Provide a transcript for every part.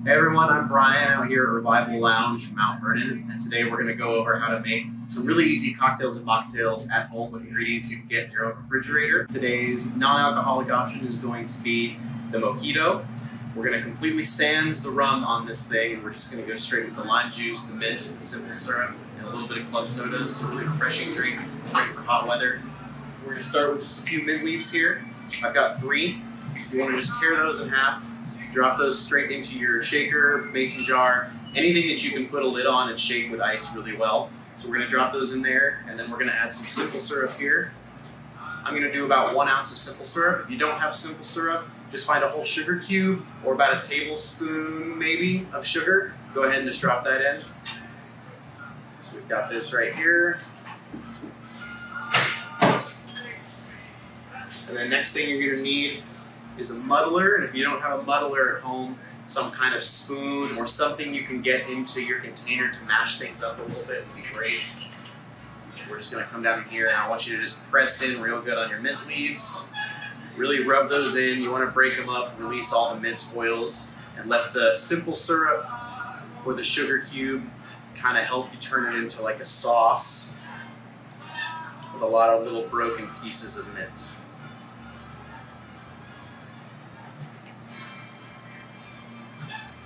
Hey everyone, I'm Brian out here at Revival Lounge in Mount Vernon, and today we're going to go over how to make some really easy cocktails and mocktails at home with ingredients you can get in your own refrigerator. Today's non-alcoholic option is going to be the Mojito. We're going to completely sans the rum on this thing, and we're just going to go straight with the lime juice, the mint, the simple syrup, and a little bit of club soda. So really refreshing drink, great for hot weather. We're going to start with just a few mint leaves here. I've got 3. You want to just tear those in half. Drop those straight into your shaker, mason jar, anything that you can put a lid on and shake with ice really well. So we're going to drop those in there, and then we're going to add some simple syrup here. I'm going to do about 1 ounce of simple syrup. If you don't have simple syrup, just find a whole sugar cube or about a tablespoon maybe of sugar. Go ahead and just drop that in. So we've got this right here. And then next thing you're going to need is a muddler, and if you don't have a muddler at home, some kind of spoon or something you can get into your container to mash things up a little bit would be great. We're just going to come down in here, and I want you to just press in real good on your mint leaves. Really rub those in. You want to break them up, release all the mint oils, and let the simple syrup or the sugar cube kind of help you turn it into like a sauce with a lot of little broken pieces of mint.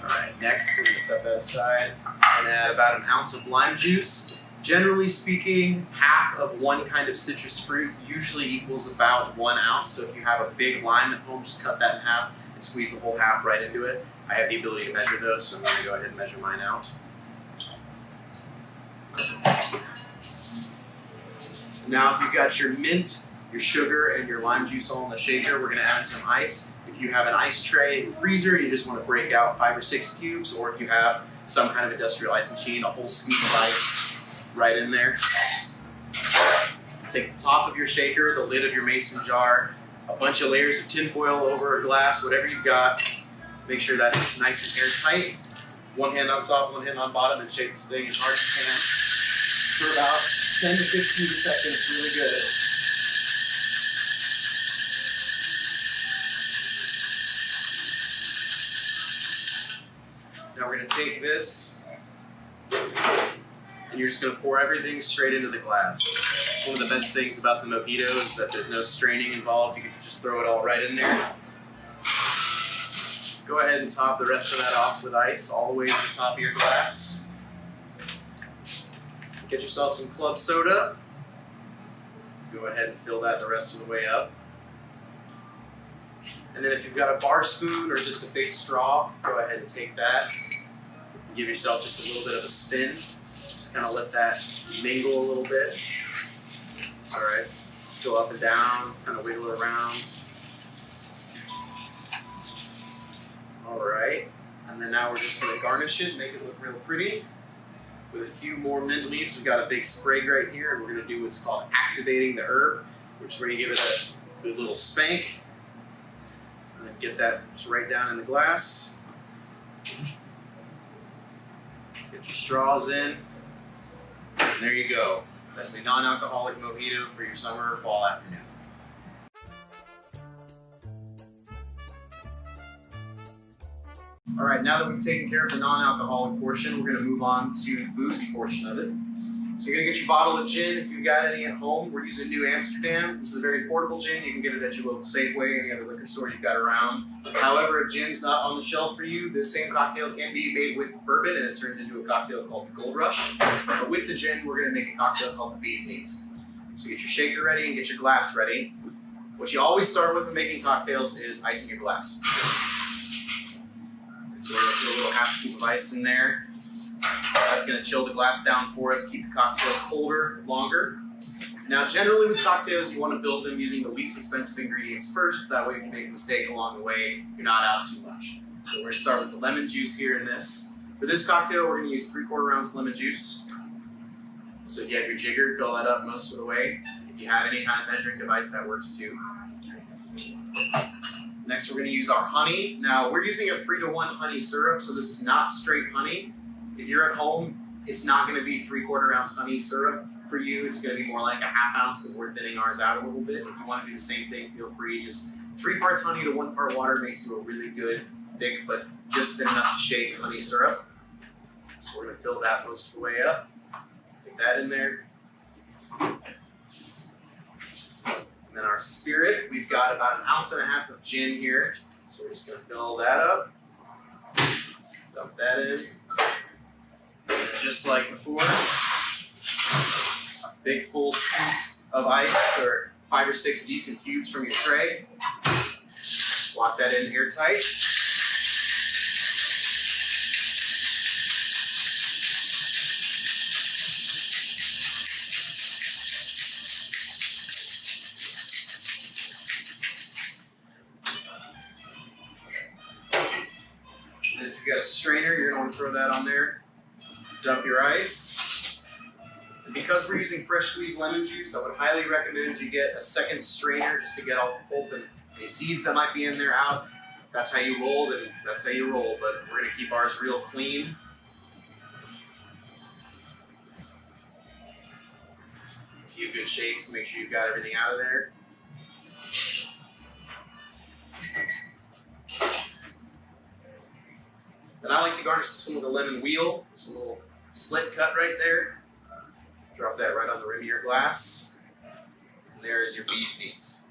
Alright, next we're going to set that aside and add about 1 ounce of lime juice. Generally speaking, half of one kind of citrus fruit usually equals about 1 ounce. So if you have a big lime at home, just cut that in half and squeeze the whole half right into it. I have the ability to measure those, so I'm going to go ahead and measure mine out. Now if you've got your mint, your sugar, and your lime juice all in the shaker, we're going to add some ice. If you have an ice tray in your freezer, you just want to break out 5 or 6 cubes, or if you have some kind of industrial ice machine, a whole scoop of ice right in there. Take the top of your shaker, the lid of your mason jar, a bunch of layers of tin foil over a glass, whatever you've got. Make sure that's nice and airtight. 1 hand on top, 1 hand on bottom, and shake this thing as hard as you can for about 10 to 15 seconds, really good. Now we're going to take this, and you're just going to pour everything straight into the glass. One of the best things about the Mojito is that there's no straining involved. You can just throw it all right in there. Go ahead and top the rest of that off with ice all the way to the top of your glass. Get yourself some club soda. Go ahead and fill that the rest of the way up. And then if you've got a bar spoon or just a big straw, go ahead and take that. Give yourself just a little bit of a spin. Just kind of let that mingle a little bit. All right. Just go up and down, kind of wiggle it around. All right. And then now we're just going to garnish it, make it look real pretty. With a few more mint leaves, we've got a big sprig right here, and we're going to do what's called activating the herb, which is where you give it a good little spank. And then get that just right down in the glass. Get your straws in. And there you go. That is a non-alcoholic mojito for your summer or fall afternoon. All right, now that we've taken care of the non-alcoholic portion, we're going to move on to the boozy portion of it. So you're going to get your bottle of gin if you've got any at home. We're using New Amsterdam. This is a very affordable gin. You can get it at your local Safeway, any other liquor store you've got around. However, if gin's not on the shelf for you, this same cocktail can be made with bourbon, and it turns into a cocktail called the Gold Rush. But with the gin, we're going to make a cocktail called the Bee's Knees. So get your shaker ready and get your glass ready. What you always start with when making cocktails is icing your glass. So we're going to put a little half scoop of ice in there. That's going to chill the glass down for us, keep the cocktail colder, longer. Now, generally with cocktails, you want to build them using the least expensive ingredients first. That way, if you make a mistake along the way, you're not out too much. So we're going to start with the lemon juice here in this. For this cocktail, we're going to use 3/4 ounce lemon juice. So if you have your jigger, fill that up most of the way. If you have any kind of measuring device, that works too. Next, we're going to use our honey. Now, we're using a 3-to-1 honey syrup, so this is not straight honey. If you're at home, it's not going to be 3/4 ounce honey syrup. For you, it's going to be more like a 1/2 ounce because we're thinning ours out a little bit. If you want to do the same thing, feel free. Just 3 parts honey to 1 part water makes you a really good thick, but just thin enough to shake honey syrup. So we're gonna fill that most of the way up. Get that in there. And then our spirit, we've got about 1.5 ounces of gin here. So we're just gonna fill that up. Dump that in. And just like before, a big full scoop of ice or 5 or 6 decent cubes from your tray. Lock that in airtight. And if you've got a strainer, you're going to want to throw that on there. Dump your ice. And because we're using fresh squeezed lemon juice, I would highly recommend you get a second strainer just to get all the pulp and any seeds that might be in there out. If that's how you roll, then that's how you roll, but we're going to keep ours real clean. A few good shakes to make sure you've got everything out of there. Then I like to garnish this one with a lemon wheel. Just a little slit cut right there. Drop that right on the rim of your glass. And there is your bee's knees.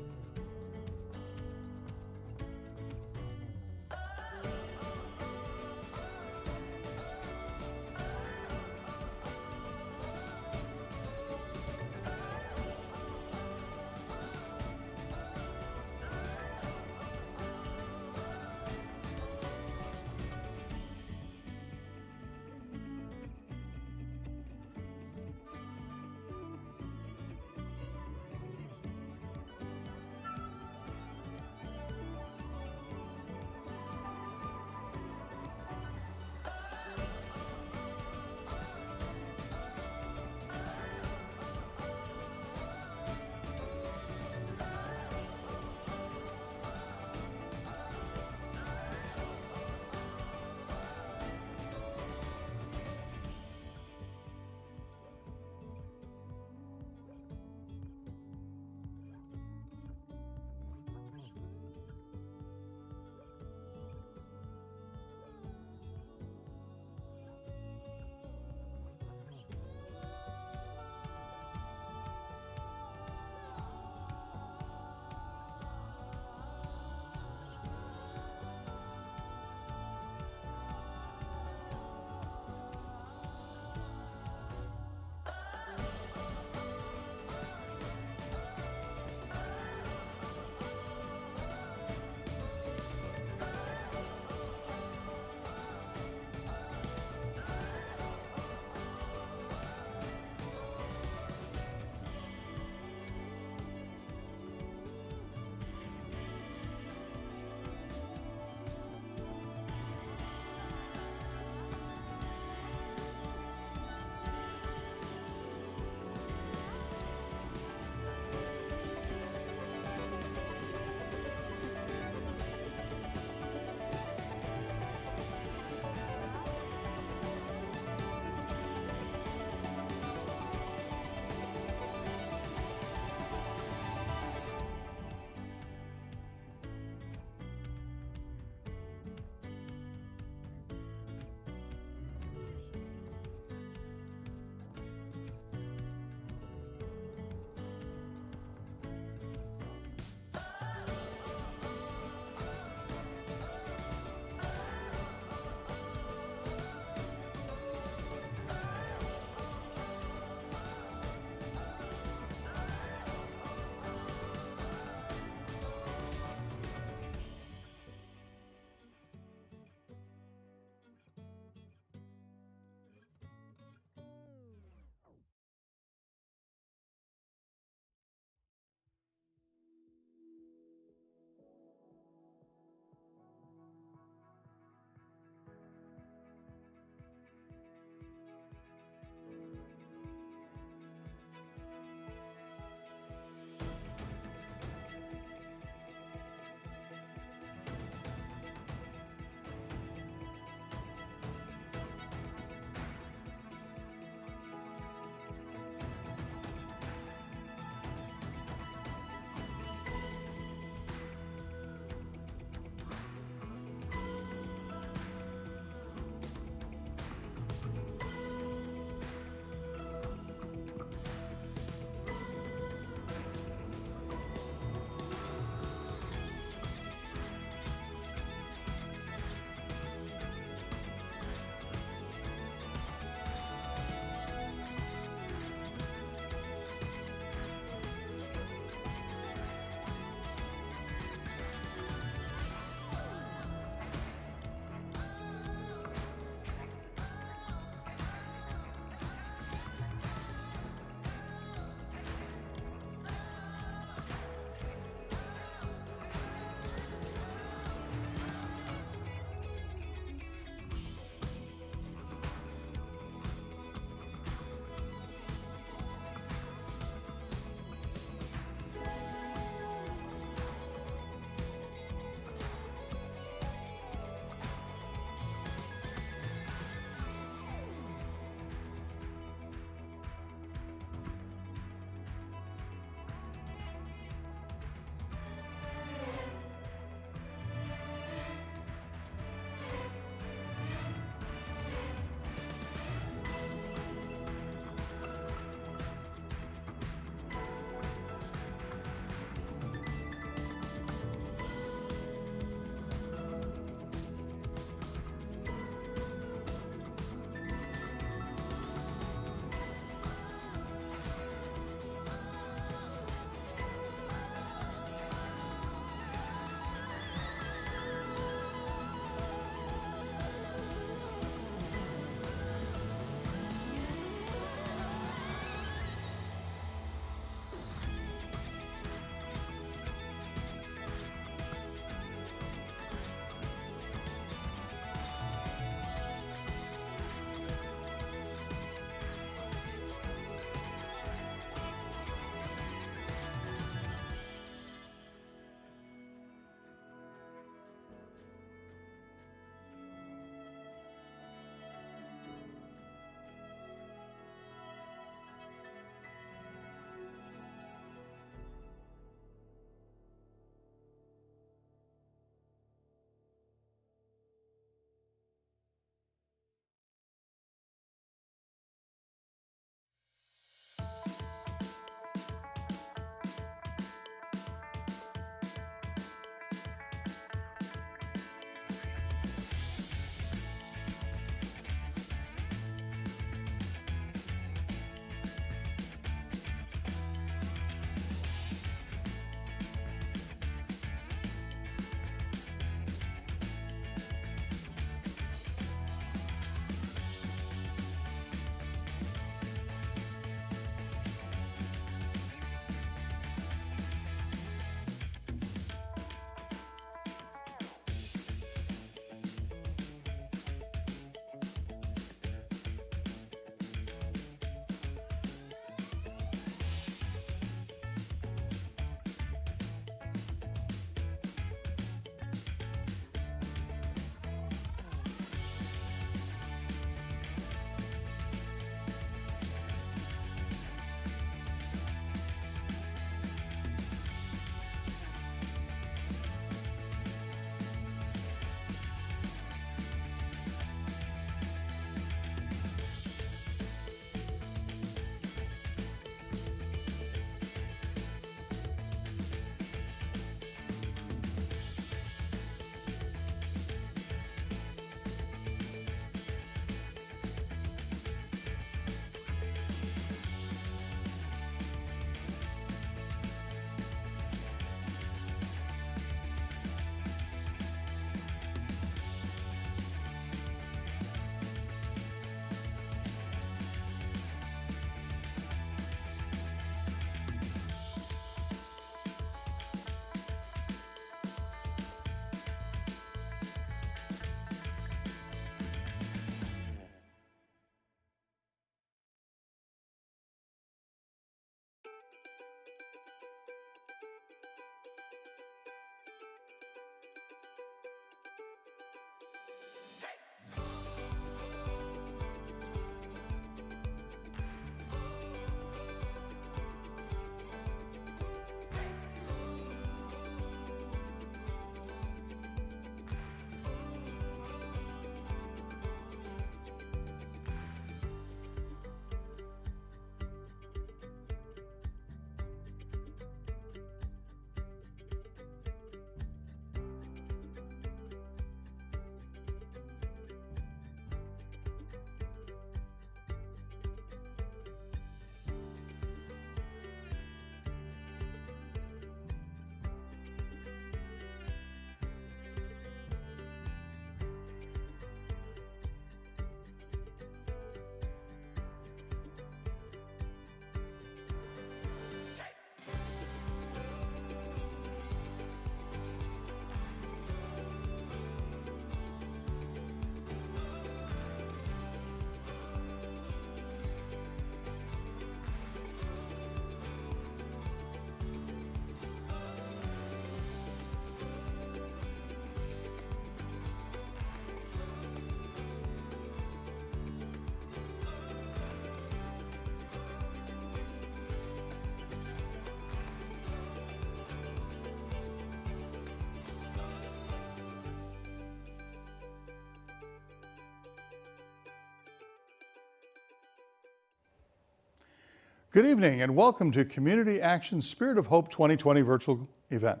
Good evening and welcome to Community Action Spirit of Hope 2020 virtual event.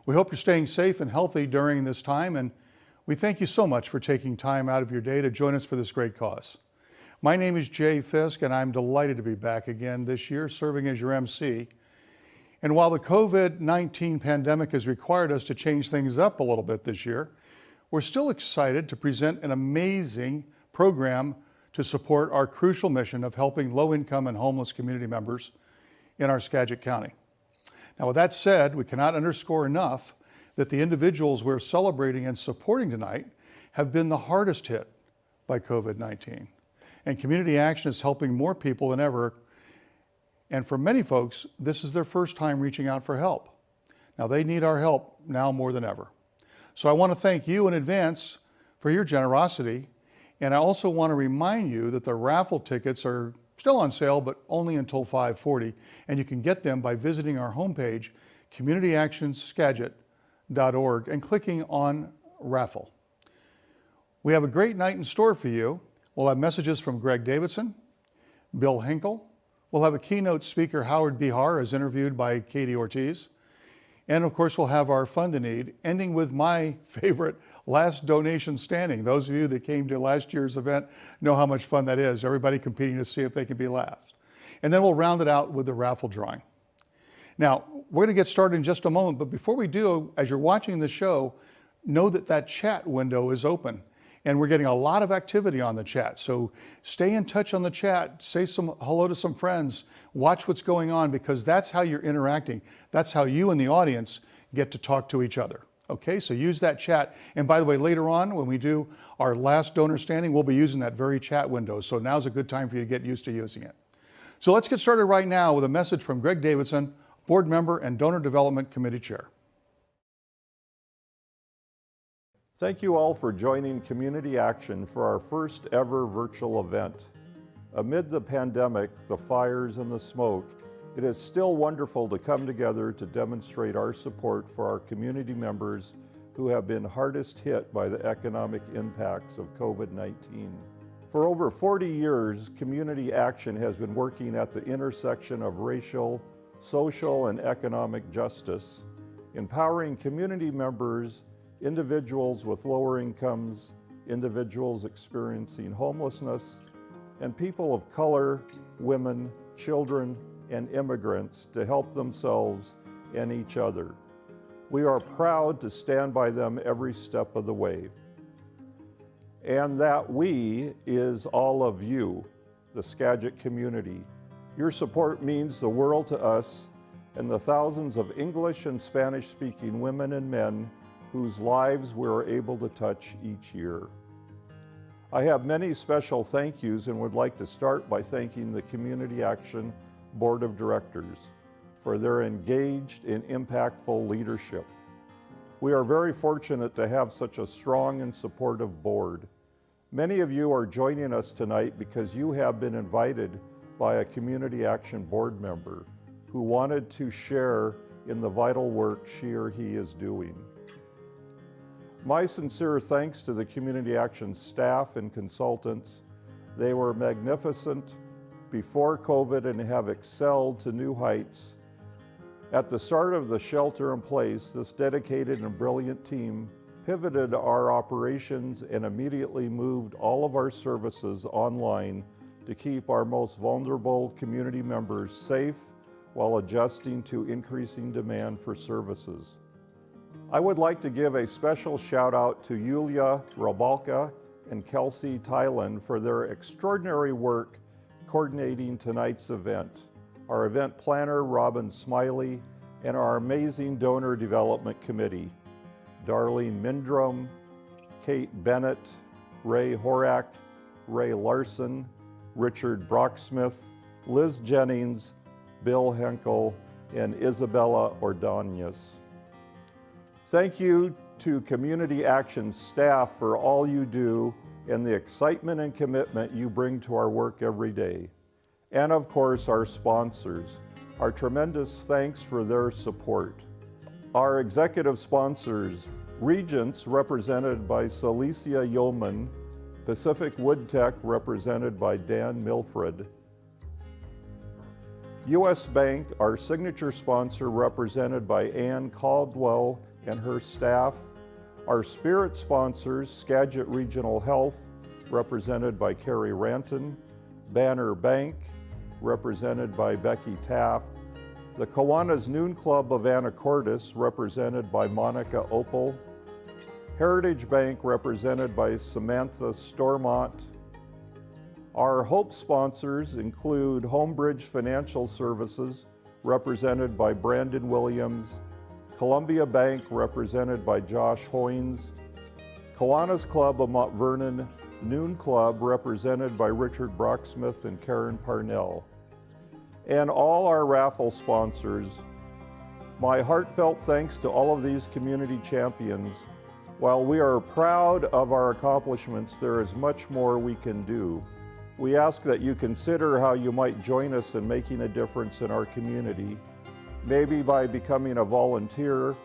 We hope you're staying safe and healthy during this time, and we thank you so much for taking time out of your day to join us for this great cause. My name is Jay Fisk and I'm delighted to be back again this year serving as your MC. And while the COVID-19 pandemic has required us to change things up a little bit this year, we're still excited to present an amazing program to support our crucial mission of helping low-income and homeless community members in our Skagit County. Now, with that said, we cannot underscore enough that the individuals we're celebrating and supporting tonight have been the hardest hit by COVID-19. And Community Action is helping more people than ever. And for many folks, this is their first time reaching out for help. Now, they need our help now more than ever. So I want to thank you in advance for your generosity. And I also want to remind you that the raffle tickets are still on sale, but only until 5:40. And you can get them by visiting our homepage, communityactionskagit.org, and clicking on raffle. We have a great night in store for you. We'll have messages from Greg Davidson, Bill Hinkle. We'll have a keynote speaker, Howard Bihar, as interviewed by Katie Ortiz. And of course, we'll have our Fund to Need, ending with my favorite last donation standing. Those of you that came to last year's event know how much fun that is. Everybody competing to see if they can be last. And then we'll round it out with the raffle drawing. Now, we're going to get started in just a moment, but before we do, as you're watching the show, know that that chat window is open. And we're getting a lot of activity on the chat. So stay in touch on the chat, say hello to some friends, watch what's going on, because that's how you're interacting. That's how you and the audience get to talk to each other. Okay, so use that chat. And by the way, later on when we do our last donor standing, we'll be using that very chat window. So now's a good time for you to get used to using it. So let's get started right now with a message from Greg Davidson, board member and Donor Development Committee Chair. Thank you all for joining Community Action for our first ever virtual event. Amid the pandemic, the fires and the smoke, it is still wonderful to come together to demonstrate our support for our community members who have been hardest hit by the economic impacts of COVID-19. For over 40 years, Community Action has been working at the intersection of racial, social, and economic justice, empowering community members, individuals with lower incomes, individuals experiencing homelessness, and people of color, women, children, and immigrants to help themselves and each other. We are proud to stand by them every step of the way. And that we is all of you, the Skagit community. Your support means the world to us and the thousands of English and Spanish-speaking women and men whose lives we are able to touch each year. I have many special thank yous and would like to start by thanking the Community Action Board of Directors for their engaged and impactful leadership. We are very fortunate to have such a strong and supportive board. Many of you are joining us tonight because you have been invited by a Community Action board member who wanted to share in the vital work she or he is doing. My sincere thanks to the Community Action staff and consultants. They were magnificent before COVID and have excelled to new heights. At the start of the shelter in place, this dedicated and brilliant team pivoted our operations and immediately moved all of our services online to keep our most vulnerable community members safe while adjusting to increasing demand for services. I would like to give a special shout out to Yulia Rabalka and Kelsey Thailand for their extraordinary work coordinating tonight's event, our event planner, Robin Smiley, and our amazing Donor Development Committee, Darlene Mindrum, Kate Bennett, Ray Horak, Ray Larson, Richard Brocksmith, Liz Jennings, Bill Henkel, and Isabella Ordonez. Thank you to Community Action staff for all you do and the excitement and commitment you bring to our work every day. And of course, our sponsors. Our tremendous thanks for their support. Our executive sponsors, Regents, represented by Celicia Yeoman, Pacific Wood Tech, represented by Dan Milfred, U.S. Bank, our signature sponsor, represented by Ann Caldwell and her staff. Our spirit sponsors, Skagit Regional Health, represented by Carrie Ranton. Banner Bank, represented by Becky Taft. The Kiwanis Noon Club of Anacortes, represented by Monica Opal. Heritage Bank, represented by Samantha Stormont. Our Hope sponsors include Homebridge Financial Services, represented by Brandon Williams. Columbia Bank, represented by Josh Hoynes. Kiwanis Club of Mount Vernon Noon Club, represented by Richard Brocksmith and Karen Parnell. And all our raffle sponsors. My heartfelt thanks to all of these community champions. While we are proud of our accomplishments, there is much more we can do. We ask that you consider how you might join us in making a difference in our community, maybe by becoming a volunteer,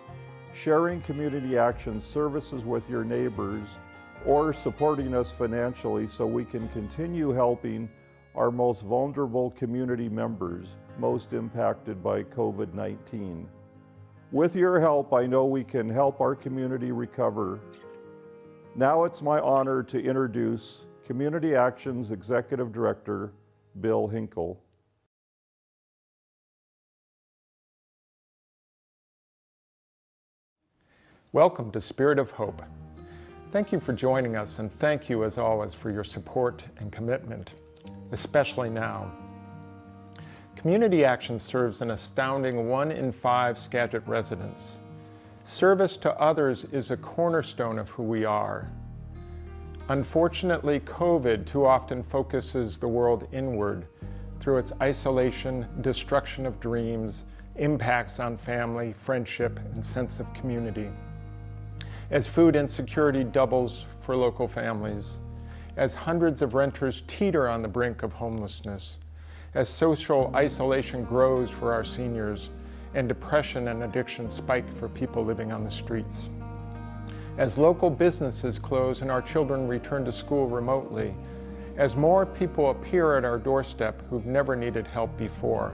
sharing community action services with your neighbors, or supporting us financially so we can continue helping our most vulnerable community members most impacted by COVID-19. With your help, I know we can help our community recover. Now it's my honor to introduce Community Action's Executive Director, Bill Hinkle. Welcome to Spirit of Hope. Thank you for joining us, and thank you as always for your support and commitment, especially now. Community Action serves an astounding 1 in 5 Skagit residents. Service to others is a cornerstone of who we are. Unfortunately, COVID too often focuses the world inward through its isolation, destruction of dreams, impacts on family, friendship, and sense of community. As food insecurity doubles for local families, as hundreds of renters teeter on the brink of homelessness, as social isolation grows for our seniors, and depression and addiction spike for people living on the streets. As local businesses close and our children return to school remotely, as more people appear at our doorstep who've never needed help before.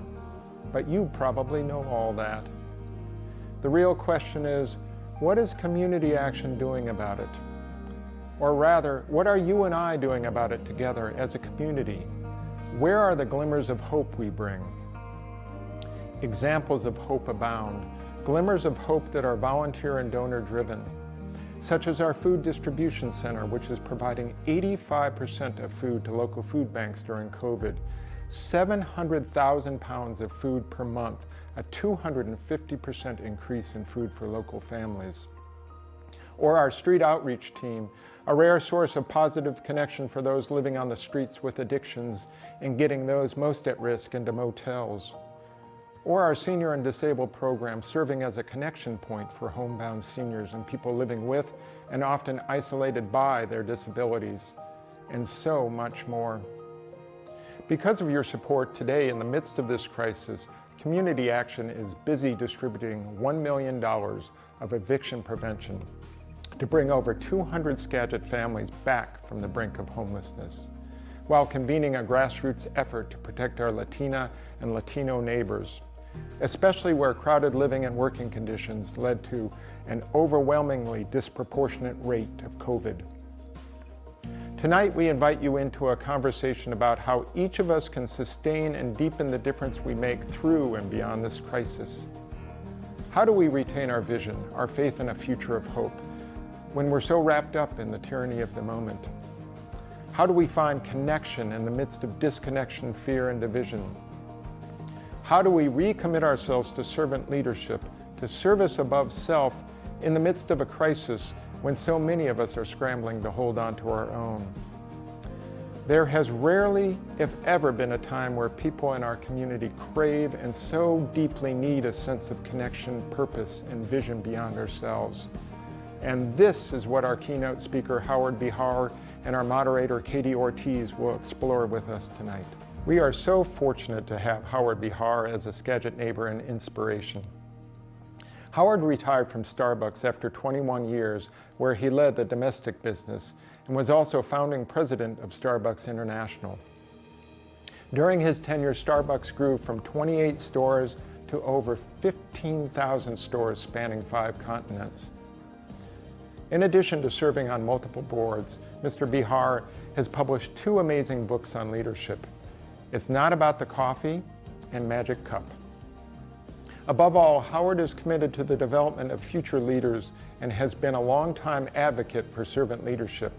But you probably know all that. The real question is, what is Community Action doing about it? Or rather, what are you and I doing about it together as a community? Where are the glimmers of hope we bring? Examples of hope abound, glimmers of hope that are volunteer and donor driven, such as our food distribution center, which is providing 85% of food to local food banks during COVID, 700,000 pounds of food per month, a 250% increase in food for local families. Or our street outreach team, a rare source of positive connection for those living on the streets with addictions and getting those most at risk into motels. Or our senior and disabled program, serving as a connection point for homebound seniors and people living with and often isolated by their disabilities, and so much more. Because of your support today in the midst of this crisis, Community Action is busy distributing $1 million of eviction prevention to bring over 200 Skagit families back from the brink of homelessness, while convening a grassroots effort to protect our Latina and Latino neighbors, especially where crowded living and working conditions led to an overwhelmingly disproportionate rate of COVID. Tonight, we invite you into a conversation about how each of us can sustain and deepen the difference we make through and beyond this crisis. How do we retain our vision, our faith in a future of hope, when we're so wrapped up in the tyranny of the moment? How do we find connection in the midst of disconnection, fear, and division? How do we recommit ourselves to servant leadership, to service above self in the midst of a crisis when so many of us are scrambling to hold on to our own? There has rarely, if ever, been a time where people in our community crave and so deeply need a sense of connection, purpose, and vision beyond ourselves. And this is what our keynote speaker, Howard Bihar, and our moderator, Katie Ortiz, will explore with us tonight. We are so fortunate to have Howard Bihar as a Skagit neighbor and inspiration. Howard retired from Starbucks after 21 years, where he led the domestic business and was also founding president of Starbucks International. During his tenure, Starbucks grew from 28 stores to over 15,000 stores spanning 5 continents. In addition to serving on multiple boards, Mr. Bihar has published 2 amazing books on leadership. It's Not About the Coffee and Magic Cup. Above all, Howard is committed to the development of future leaders and has been a longtime advocate for servant leadership,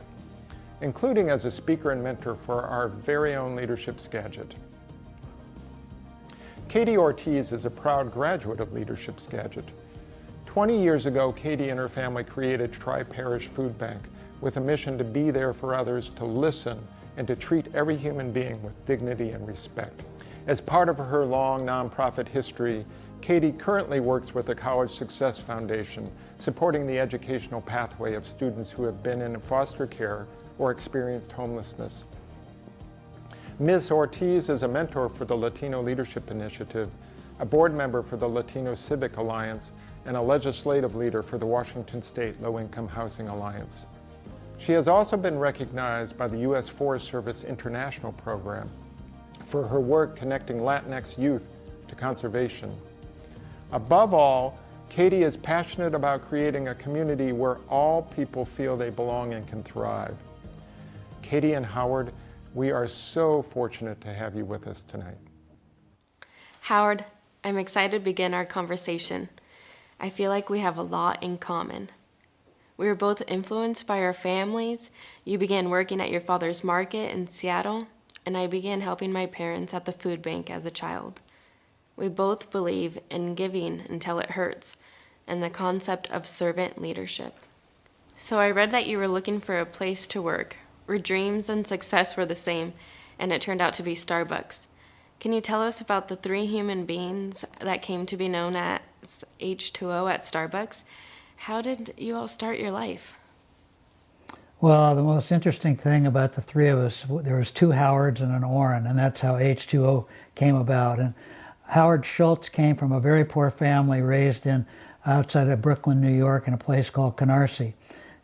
including as a speaker and mentor for our very own Leadership Skagit. Katie Ortiz is a proud graduate of Leadership Skagit. 20 years ago, Katie and her family created Tri-Parish Food Bank with a mission to be there for others, to listen, and to treat every human being with dignity and respect. As part of her long nonprofit history, Katie currently works with the College Success Foundation, supporting the educational pathway of students who have been in foster care or experienced homelessness. Ms. Ortiz is a mentor for the Latino Leadership Initiative, a board member for the Latino Civic Alliance, and a legislative leader for the Washington State Low-Income Housing Alliance. She has also been recognized by the U.S. Forest Service International Program for her work connecting Latinx youth to conservation. Above all, Katie is passionate about creating a community where all people feel they belong and can thrive. Katie and Howard, we are so fortunate to have you with us tonight. Howard, I'm excited to begin our conversation. I feel like we have a lot in common. We were both influenced by our families. You began working at your father's market in Seattle, and I began helping my parents at the food bank as a child. We both believe in giving until it hurts and the concept of servant leadership. So I read that you were looking for a place to work where dreams and success were the same, and it turned out to be Starbucks. Can you tell us about the 3 human beings that came to be known as H2O at Starbucks? How did you all start your life? Well, the most interesting thing about the 3 of us, there was 2 Howards and an Orrin, and that's how H2O came about. And Howard Schultz came from a very poor family raised in outside of Brooklyn, New York, in a place called Canarsie.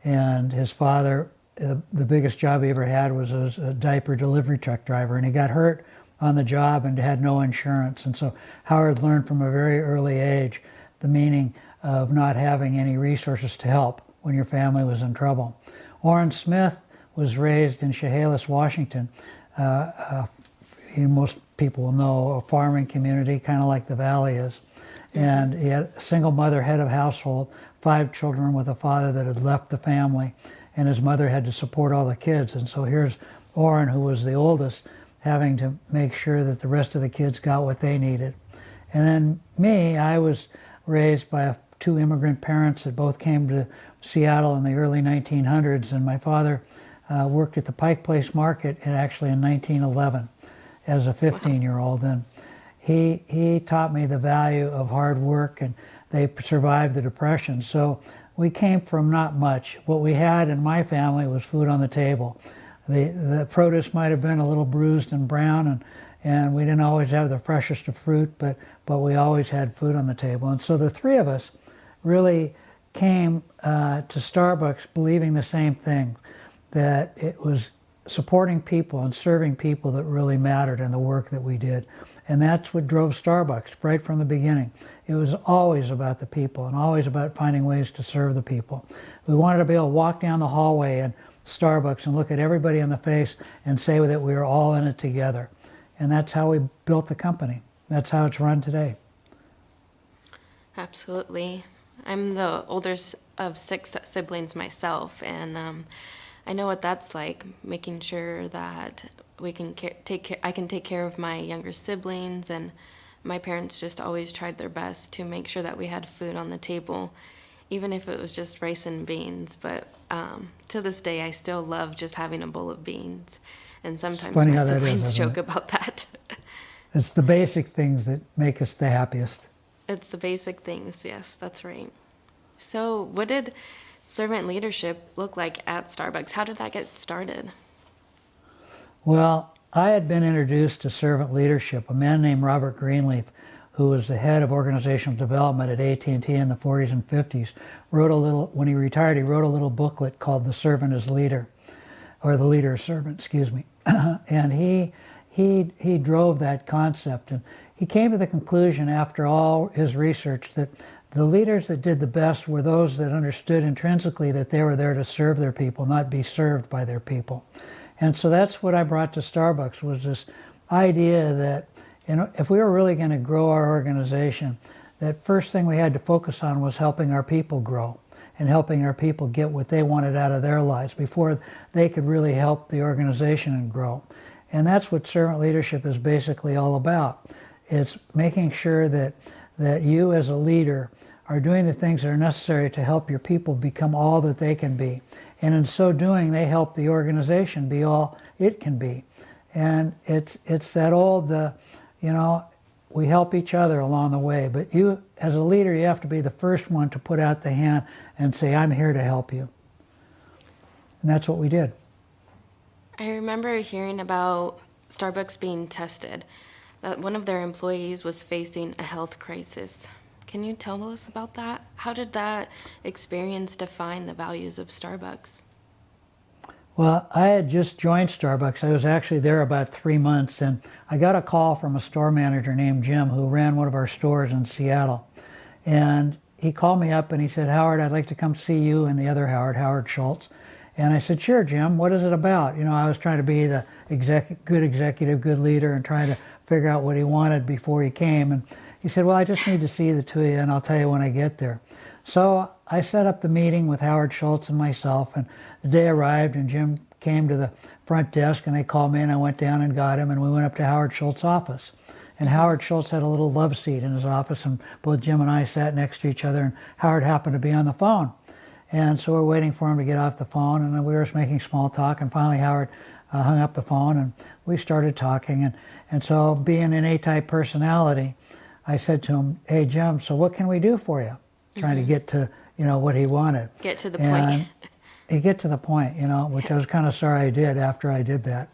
And his father, the biggest job he ever had was as a diaper delivery truck driver, and he got hurt on the job and had no insurance. And so Howard learned from a very early age the meaning of not having any resources to help when your family was in trouble. Orrin Smith was raised in Chehalis, Washington. Most people will know, a farming community, kind of like the Valley is. And he had a single mother, head of household, 5 children with a father that had left the family, and his mother had to support all the kids. And so here's Orrin, who was the oldest, having to make sure that the rest of the kids got what they needed. And then me, I was raised by 2 immigrant parents that both came to Seattle in the early 1900s, and my father worked at the Pike Place Market actually in 1911 as a 15-year-old. And he taught me the value of hard work, and they survived the Depression. So we came from not much. What we had in my family was food on the table. The produce might have been a little bruised and brown, and we didn't always have the freshest of fruit, but we always had food on the table. And so the 3 of us really came to Starbucks believing the same thing, that it was supporting people and serving people that really mattered in the work that we did. And that's what drove Starbucks right from the beginning. It was always about the people and always about finding ways to serve the people. We wanted to be able to walk down the hallway in Starbucks and look at everybody in the face and say that we were all in it together. And that's how we built the company. That's how it's run today. Absolutely. I'm the oldest of 6 siblings myself, and I know what that's like, making sure that I can take care of my younger siblings, and my parents just always tried their best to make sure that we had food on the table, even if it was just rice and beans. But to this day, I still love just having a bowl of beans, and sometimes my siblings joke about that. It's the basic things that make us the happiest. It's the basic things, yes, that's right. So what did servant leadership look like at Starbucks? How did that get started? Well, I had been introduced to servant leadership. A man named Robert Greenleaf, who was the head of organizational development at AT&T in the 40s and 50s, when he retired, he wrote a little booklet called The Servant is Leader, or The Leader is Servant, excuse me. And he he drove that concept. And he came to the conclusion after all his research that the leaders that did the best were those that understood intrinsically that they were there to serve their people, not be served by their people. And so that's what I brought to Starbucks, was this idea that, you know, if we were really going to grow our organization, that first thing we had to focus on was helping our people grow and helping our people get what they wanted out of their lives before they could really help the organization and grow. And that's what servant leadership is basically all about. It's making sure that you as a leader are doing the things that are necessary to help your people become all that they can be. And in so doing, they help the organization be all it can be. And it's that old, you know, we help each other along the way. But you, as a leader, you have to be the first one to put out the hand and say, I'm here to help you. And that's what we did. I remember hearing about Starbucks being tested, that one of their employees was facing a health crisis. Can you tell us about that? How did that experience define the values of Starbucks? Well, I had just joined Starbucks. I was actually there about 3 months, and I got a call from a store manager named Jim who ran one of our stores in Seattle. And he called me up and he said, Howard, I'd like to come see you and the other Howard Schultz. And I said, sure, Jim, what is it about? You know, I was trying to be the good executive, good leader, and trying to figure out what he wanted before he came. And he said, well, I just need to see the two of you, and I'll tell you when I get there. So I set up the meeting with Howard Schultz and myself, and the day arrived, and Jim came to the front desk, and they called me, and I went down and got him, and we went up to Howard Schultz's office. And Howard Schultz had a little love seat in his office, and both Jim and I sat next to each other, and Howard happened to be on the phone. And so we're waiting for him to get off the phone, and we were making small talk, and finally Howard hung up the phone, and we started talking. And so, being an A-type personality, I said to him, hey, Jim, so what can we do for you? Trying to get to, you know, what he wanted. Get to the point. He get to the point, you know, which I was kind of sorry I did after I did that.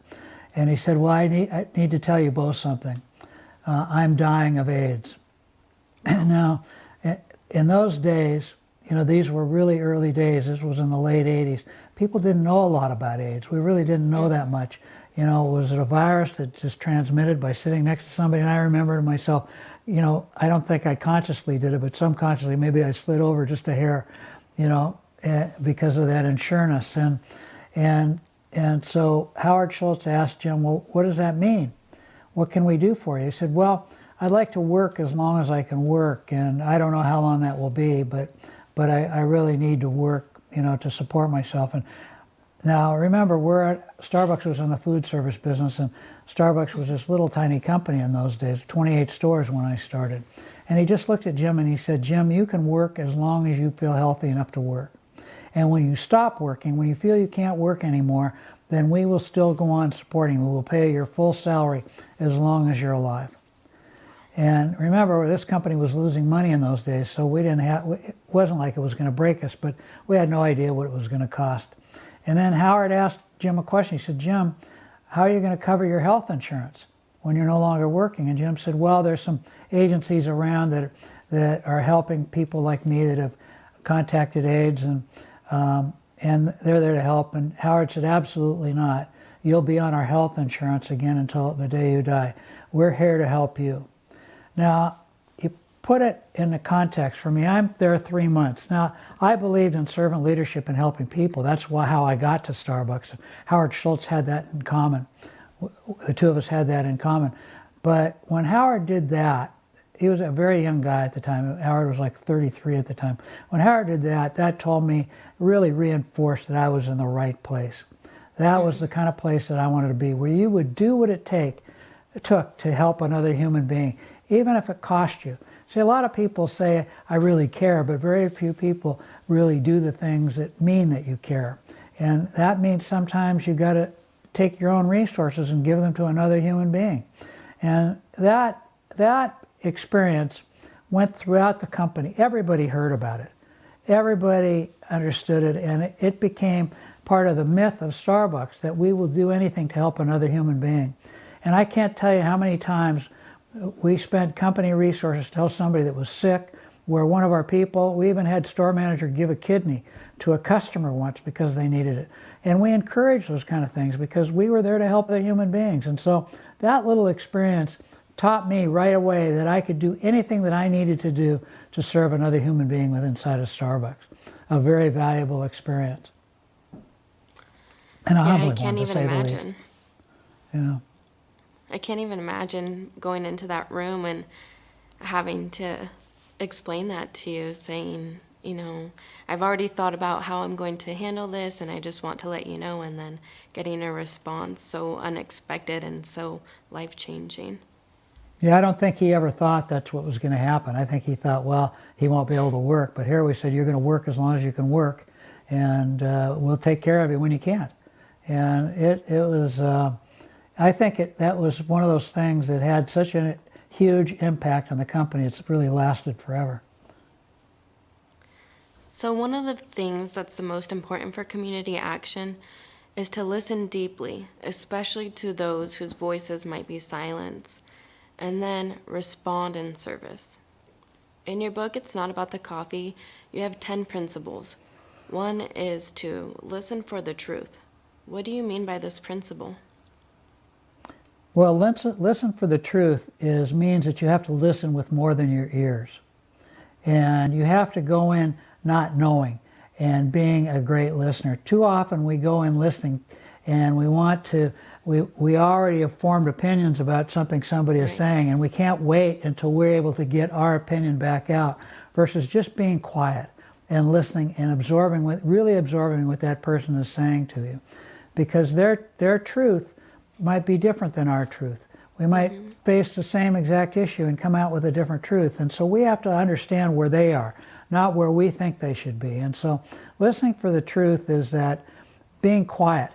And he said, well, I need to tell you both something. I'm dying of AIDS. Now, in those days, you know, these were really early days. This was in the late 80s. People didn't know a lot about AIDS. We really didn't know that much. You know, was it a virus that just transmitted by sitting next to somebody? And I remember to myself, you know, I don't think I consciously did it, but subconsciously maybe I slid over just a hair, you know, because of that insureness. And so Howard Schultz asked Jim, well, what does that mean? What can we do for you? He said, well, I'd like to work as long as I can work, and I don't know how long that will be, but I really need to work, you know, to support myself. And now remember, Starbucks was in the food service business, and Starbucks was this little tiny company in those days, 28 stores when I started. And he just looked at Jim and he said, Jim, you can work as long as you feel healthy enough to work. And when you stop working, when you feel you can't work anymore, then we will still go on supporting you. We will pay your full salary as long as you're alive. And remember, this company was losing money in those days, so it wasn't like it was going to break us, but we had no idea what it was going to cost. And then Howard asked Jim a question. He said, Jim, how are you going to cover your health insurance when you're no longer working? And Jim said, well, there's some agencies around that are helping people like me that have contacted AIDS, and they're there to help. And Howard said, absolutely not. You'll be on our health insurance again until the day you die. We're here to help you. Now, you put it in the context for me. I'm there 3 months. Now, I believed in servant leadership and helping people. That's how I got to Starbucks. Howard Schultz had that in common. The two of us had that in common. But when Howard did that, he was a very young guy at the time. Howard was like 33 at the time. When Howard did that, that told me, really reinforced that I was in the right place. That was the kind of place that I wanted to be, where you would do what it took to help another human being, even if it cost you. See, a lot of people say, I really care, but very few people really do the things that mean that you care. And that means sometimes you've got to take your own resources and give them to another human being. And that experience went throughout the company. Everybody heard about it. Everybody understood it, and it became part of the myth of Starbucks that we will do anything to help another human being. And I can't tell you how many times we spent company resources to help somebody that was sick, where one of our people, we even had store manager give a kidney to a customer once because they needed it. And we encouraged those kind of things because we were there to help the human beings. And so that little experience taught me right away that I could do anything that I needed to do to serve another human being within inside of Starbucks. A very valuable experience. And a Yeah, I humbling can't one, to even say the least. imagine. Yeah. I can't even imagine going into that room and having to explain that to you, saying, you know, I've already thought about how I'm going to handle this and I just want to let you know, and then getting a response so unexpected and so life-changing. Yeah, I don't think he ever thought that's what was going to happen. I think he thought, well, he won't be able to work. But here we said, you're going to work as long as you can work, and we'll take care of you when you can't. And it was, I think that was one of those things that had such a huge impact on the company. It's really lasted forever. So one of the things that's the most important for community action is to listen deeply, especially to those whose voices might be silenced, and then respond in service. In your book, It's Not About the Coffee, you have 10 principles. One is to listen for the truth. What do you mean by this principle? Well, listen for the truth means that you have to listen with more than your ears. And you have to go in not knowing and being a great listener. Too often we go in listening and we already have formed opinions about something somebody is saying, and we can't wait until we're able to get our opinion back out, versus just being quiet and listening and really absorbing what that person is saying to you. Because their truth might be different than our truth. We might face the same exact issue and come out with a different truth. And so we have to understand where they are, not where we think they should be. And so listening for the truth is that being quiet,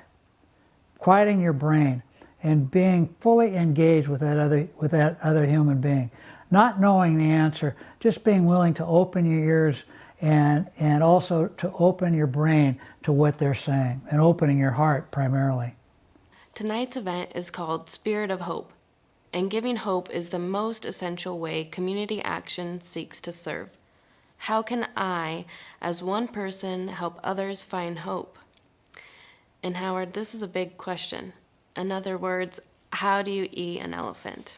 quieting your brain, and being fully engaged with that other human being. Not knowing the answer, just being willing to open your ears and also to open your brain to what they're saying, and opening your heart primarily. Tonight's event is called Spirit of Hope, and giving hope is the most essential way community action seeks to serve. How can I, as one person, help others find hope? And Howard, this is a big question. In other words, how do you eat an elephant?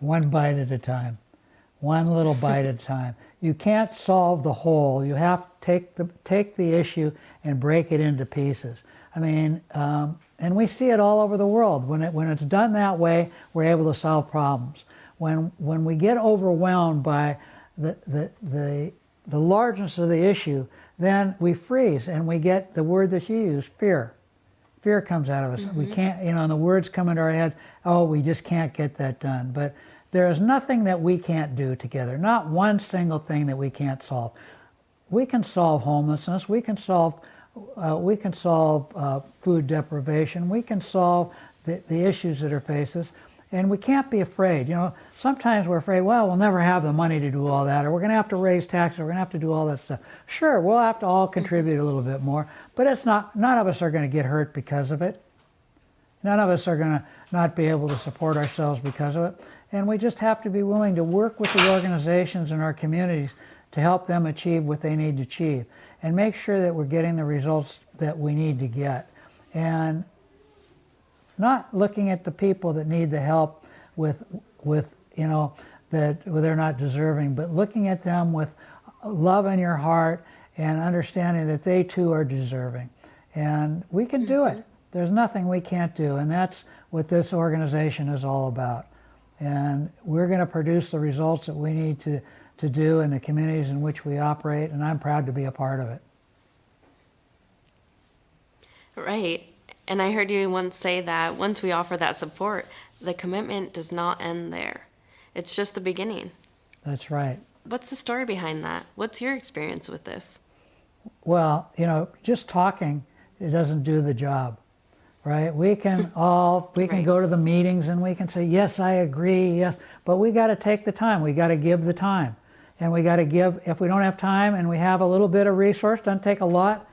One bite at a time. One little bite at a time. You can't solve the whole. You have to take the issue and break it into pieces. I mean, and we see it all over the world. When it's done that way, we're able to solve problems. When we get overwhelmed by the largeness of the issue, then we freeze and we get the word that you use, fear. Fear comes out of us. We can't, and the words come into our head, oh, we just can't get that done. But there is nothing that we can't do together, not one single thing that we can't solve. We can solve homelessness, we can solve food deprivation, we can solve the issues that are facing us, and we can't be afraid. Sometimes we're afraid, well, we'll never have the money to do all that, or we're going to have to raise taxes, or we're going to have to do all that stuff. Sure, we'll have to all contribute a little bit more, but none of us are going to get hurt because of it. None of us are going to not be able to support ourselves because of it. And we just have to be willing to work with the organizations in our communities to help them achieve what they need to achieve, and make sure that we're getting the results that we need to get. And not looking at the people that need the help with that they're not deserving, but looking at them with love in your heart and understanding that they too are deserving. And we can do it. There's nothing we can't do, and that's what this organization is all about. And we're going to produce the results that we need to do in the communities in which we operate, and I'm proud to be a part of it. Right. And I heard you once say that once we offer that support, the commitment does not end there. It's just the beginning. That's right. What's the story behind that? What's your experience with this? Well, just talking, it doesn't do the job, right? We can Right. go to the meetings and we can say, yes, I agree, yes, but we got to take the time. We got to give the time. And we got to give, if we don't have time and we have a little bit of resource, doesn't take a lot,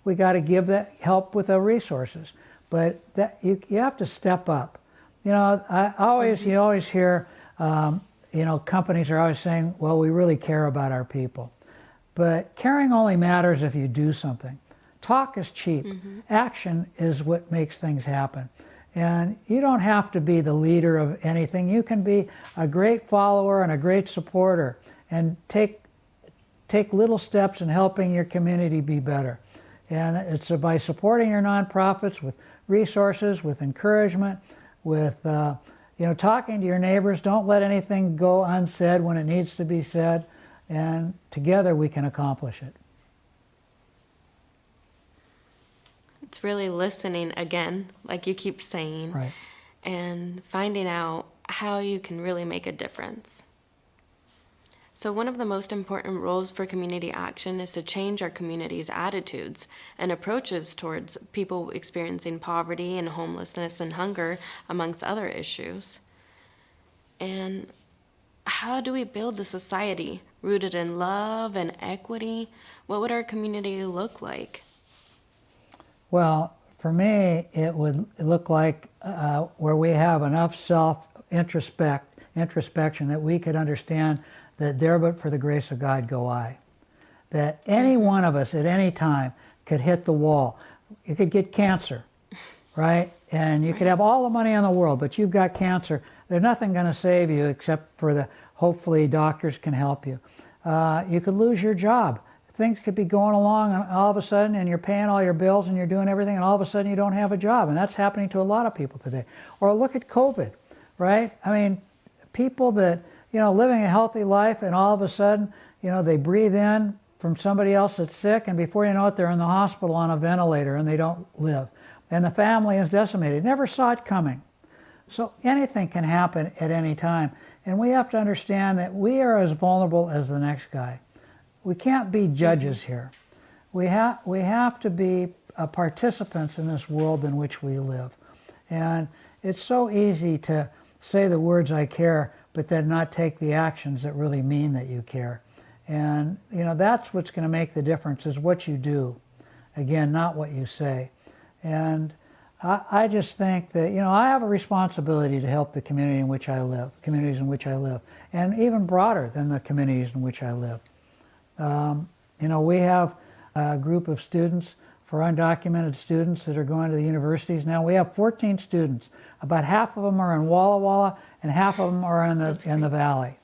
we got to give that help with the resources. But that you have to step up. You always hear, companies are always saying, well, we really care about our people. But caring only matters if you do something. Talk is cheap. Action is what makes things happen. And you don't have to be the leader of anything. You can be a great follower and a great supporter and take little steps in helping your community be better. And it's by supporting your nonprofits with resources, with encouragement, with talking to your neighbors. Don't let anything go unsaid when it needs to be said, and together we can accomplish it. It's really listening again, like you keep saying, Right. and finding out how you can really make a difference. So one of the most important roles for community action is to change our community's attitudes and approaches towards people experiencing poverty and homelessness and hunger, amongst other issues. And how do we build a society rooted in love and equity? What would our community look like? Well, for me, it would look like where we have enough introspection that we could understand that there but for the grace of God go I. That any one of us at any time could hit the wall. You could get cancer, right? And you could have all the money in the world, but you've got cancer. There's nothing going to save you except for hopefully doctors can help you. You could lose your job. Things could be going along and all of a sudden, and you're paying all your bills and you're doing everything, and all of a sudden you don't have a job. And that's happening to a lot of people today. Or look at COVID, right? I mean, people that, living a healthy life, and all of a sudden, they breathe in from somebody else that's sick, and before you know it, they're in the hospital on a ventilator and they don't live. And the family is decimated. Never saw it coming. So anything can happen at any time. And we have to understand that we are as vulnerable as the next guy. We can't be judges here. We have to be participants in this world in which we live. And it's so easy to say the words I care, but then not take the actions that really mean that you care. And that's what's going to make the difference, is what you do. Again, not what you say. And I just think that, I have a responsibility to help the communities in which I live, and even broader than the communities in which I live. We have a group of students, for undocumented students that are going to the universities now. We have 14 students. About half of them are in Walla Walla, and half of them are in the valley,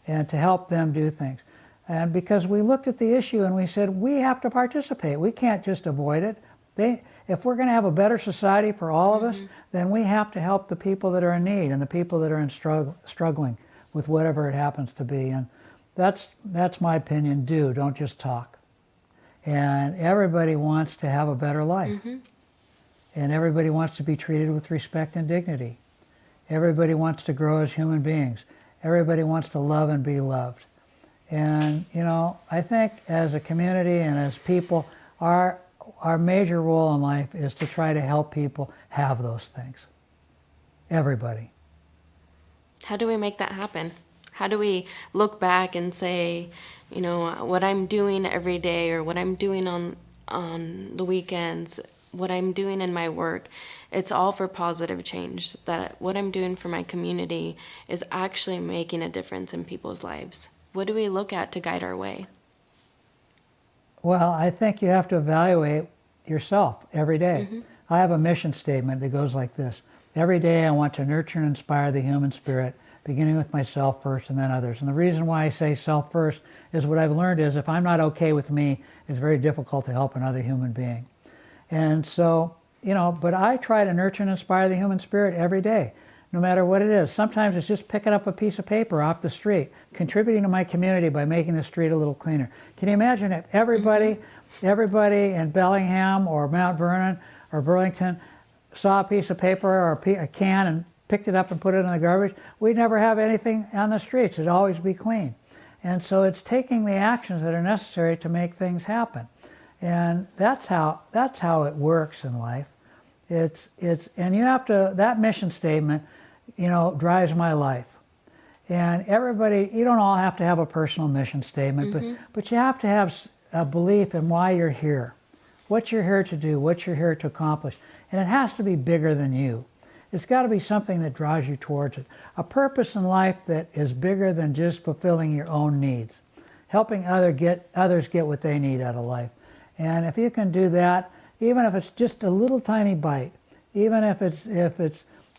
and to help them do things. And because we looked at the issue and we said, we have to participate. We can't just avoid it. If we're going to have a better society for all of us, then we have to help the people that are in need and the people that are struggling with whatever it happens to be. And that's my opinion. Don't just talk. And everybody wants to have a better life. And everybody wants to be treated with respect and dignity. Everybody wants to grow as human beings. Everybody wants to love and be loved. And, I think as a community and as people, our major role in life is to try to help people have those things. Everybody. How do we make that happen? How do we look back and say, what I'm doing every day, or what I'm doing on the weekends, what I'm doing in my work, it's all for positive change, that what I'm doing for my community is actually making a difference in people's lives? What do we look at to guide our way? Well, I think you have to evaluate yourself every day. I have a mission statement that goes like this. Every day I want to nurture and inspire the human spirit, beginning with myself first and then others. And the reason why I say self first is what I've learned is if I'm not okay with me, it's very difficult to help another human being. And so, but I try to nurture and inspire the human spirit every day, no matter what it is. Sometimes it's just picking up a piece of paper off the street, contributing to my community by making the street a little cleaner. Can you imagine if everybody in Bellingham or Mount Vernon or Burlington saw a piece of paper or a can and picked it up and put it in the garbage? We'd never have anything on the streets. It'd always be clean. And so it's taking the actions that are necessary to make things happen. And that's how it works in life. And you have to, that mission statement, drives my life. And everybody, you don't all have to have a personal mission statement, but you have to have a belief in why you're here, what you're here to do, what you're here to accomplish. And it has to be bigger than you. It's got to be something that draws you towards it. A purpose in life that is bigger than just fulfilling your own needs, helping others get what they need out of life. And if you can do that, even if it's just a little tiny bite, even if it's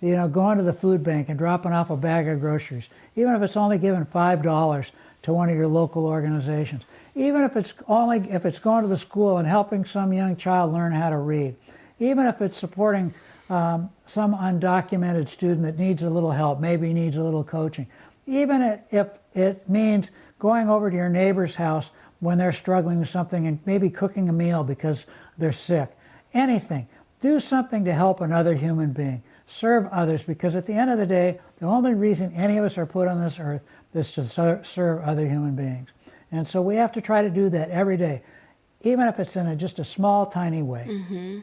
going to the food bank and dropping off a bag of groceries, even if it's only giving $5 to one of your local organizations, even if it's going to the school and helping some young child learn how to read, even if it's supporting some undocumented student that needs a little help, maybe needs a little coaching, even if it means going over to your neighbor's house when they're struggling with something and maybe cooking a meal because they're sick. Anything. Do something to help another human being. Serve others, because at the end of the day, the only reason any of us are put on this earth is to serve other human beings. And so we have to try to do that every day, even if it's in just a small, tiny way. Mm-hmm.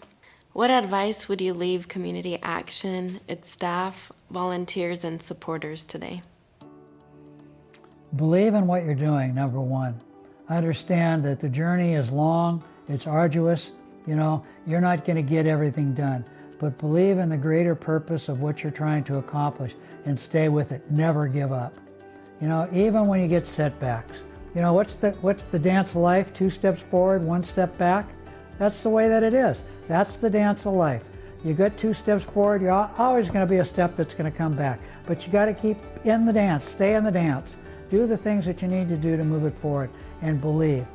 What advice would you leave Community Action, its staff, volunteers, and supporters today? Believe in what you're doing, number one. Understand that the journey is long, it's arduous, you're not going to get everything done, but believe in the greater purpose of what you're trying to accomplish and stay with it. Never give up. Even when you get setbacks. What's the dance of life? 2 steps forward, 1 step back? That's the way that it is. That's the dance of life. You get 2 steps forward, you're always going to be a step that's going to come back. But you got to keep in the dance, stay in the dance. Do the things that you need to do to move it forward, and believe.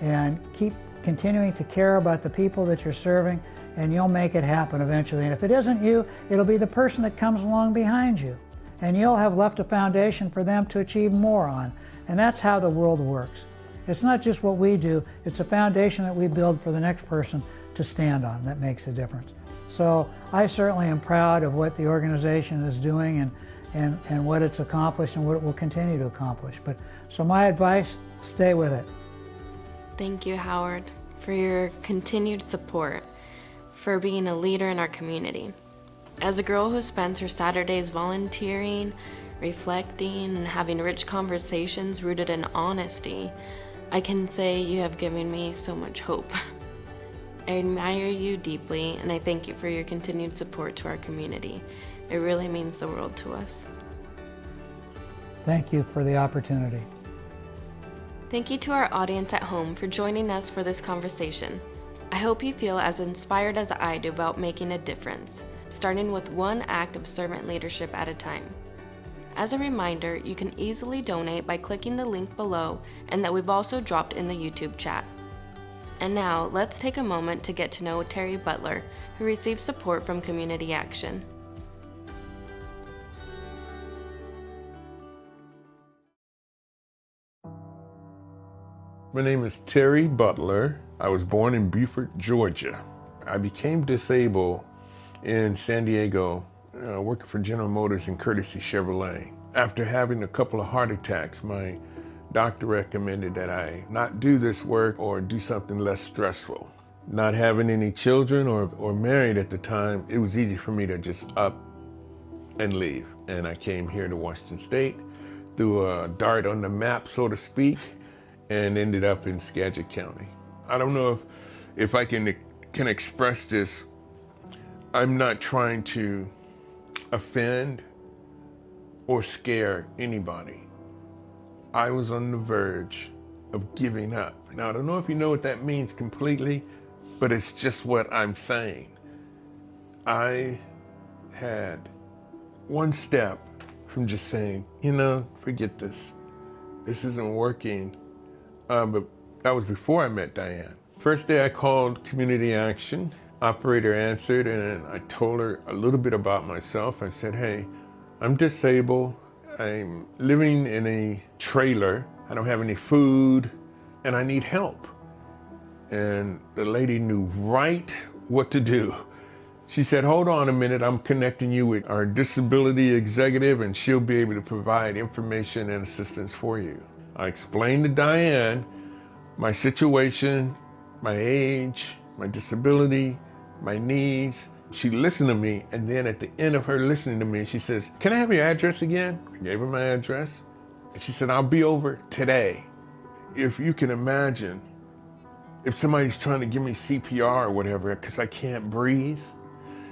And keep continuing to care about the people that you're serving, and you'll make it happen eventually. And if it isn't you, it'll be the person that comes along behind you. And you'll have left a foundation for them to achieve more on. And that's how the world works. It's not just what we do, it's a foundation that we build for the next person to stand on that makes a difference. So I certainly am proud of what the organization is doing and what it's accomplished and what it will continue to accomplish. So my advice, stay with it. Thank you, Howard, for your continued support, for being a leader in our community. As a girl who spends her Saturdays volunteering, reflecting, and having rich conversations rooted in honesty, I can say you have given me so much hope. I admire you deeply, and I thank you for your continued support to our community. It really means the world to us. Thank you for the opportunity. Thank you to our audience at home for joining us for this conversation. I hope you feel as inspired as I do about making a difference, starting with one act of servant leadership at a time. As a reminder, you can easily donate by clicking the link below and that we've also dropped in the YouTube chat. And now, let's take a moment to get to know Terry Butler, who receives support from Community Action. My name is Terry Butler. I was born in Beaufort, Georgia. I became disabled in San Diego, working for General Motors and Courtesy Chevrolet. After having a couple of heart attacks, my doctor recommended that I not do this work or do something less stressful. Not having any children or married at the time, it was easy for me to just up and leave. And I came here to Washington State, threw a dart on the map, so to speak, and ended up in Skagit County. I don't know if I can express this. I'm not trying to offend or scare anybody. I was on the verge of giving up. Now, I don't know if you know what that means completely, but it's just what I'm saying. I had one step from just saying, forget this. This isn't working. But that was before I met Diane. First day I called Community Action. Operator answered, and I told her a little bit about myself. I said, hey, I'm disabled. I'm living in a trailer. I don't have any food, and I need help. And the lady knew right what to do. She said, hold on a minute, I'm connecting you with our disability executive, and she'll be able to provide information and assistance for you. I explained to Diane my situation, my age, my disability, my needs. She listened to me, and then at the end of her listening to me, she says, can I have your address again? I gave her my address, and she said, I'll be over today. If you can imagine, if somebody's trying to give me CPR or whatever, because I can't breathe,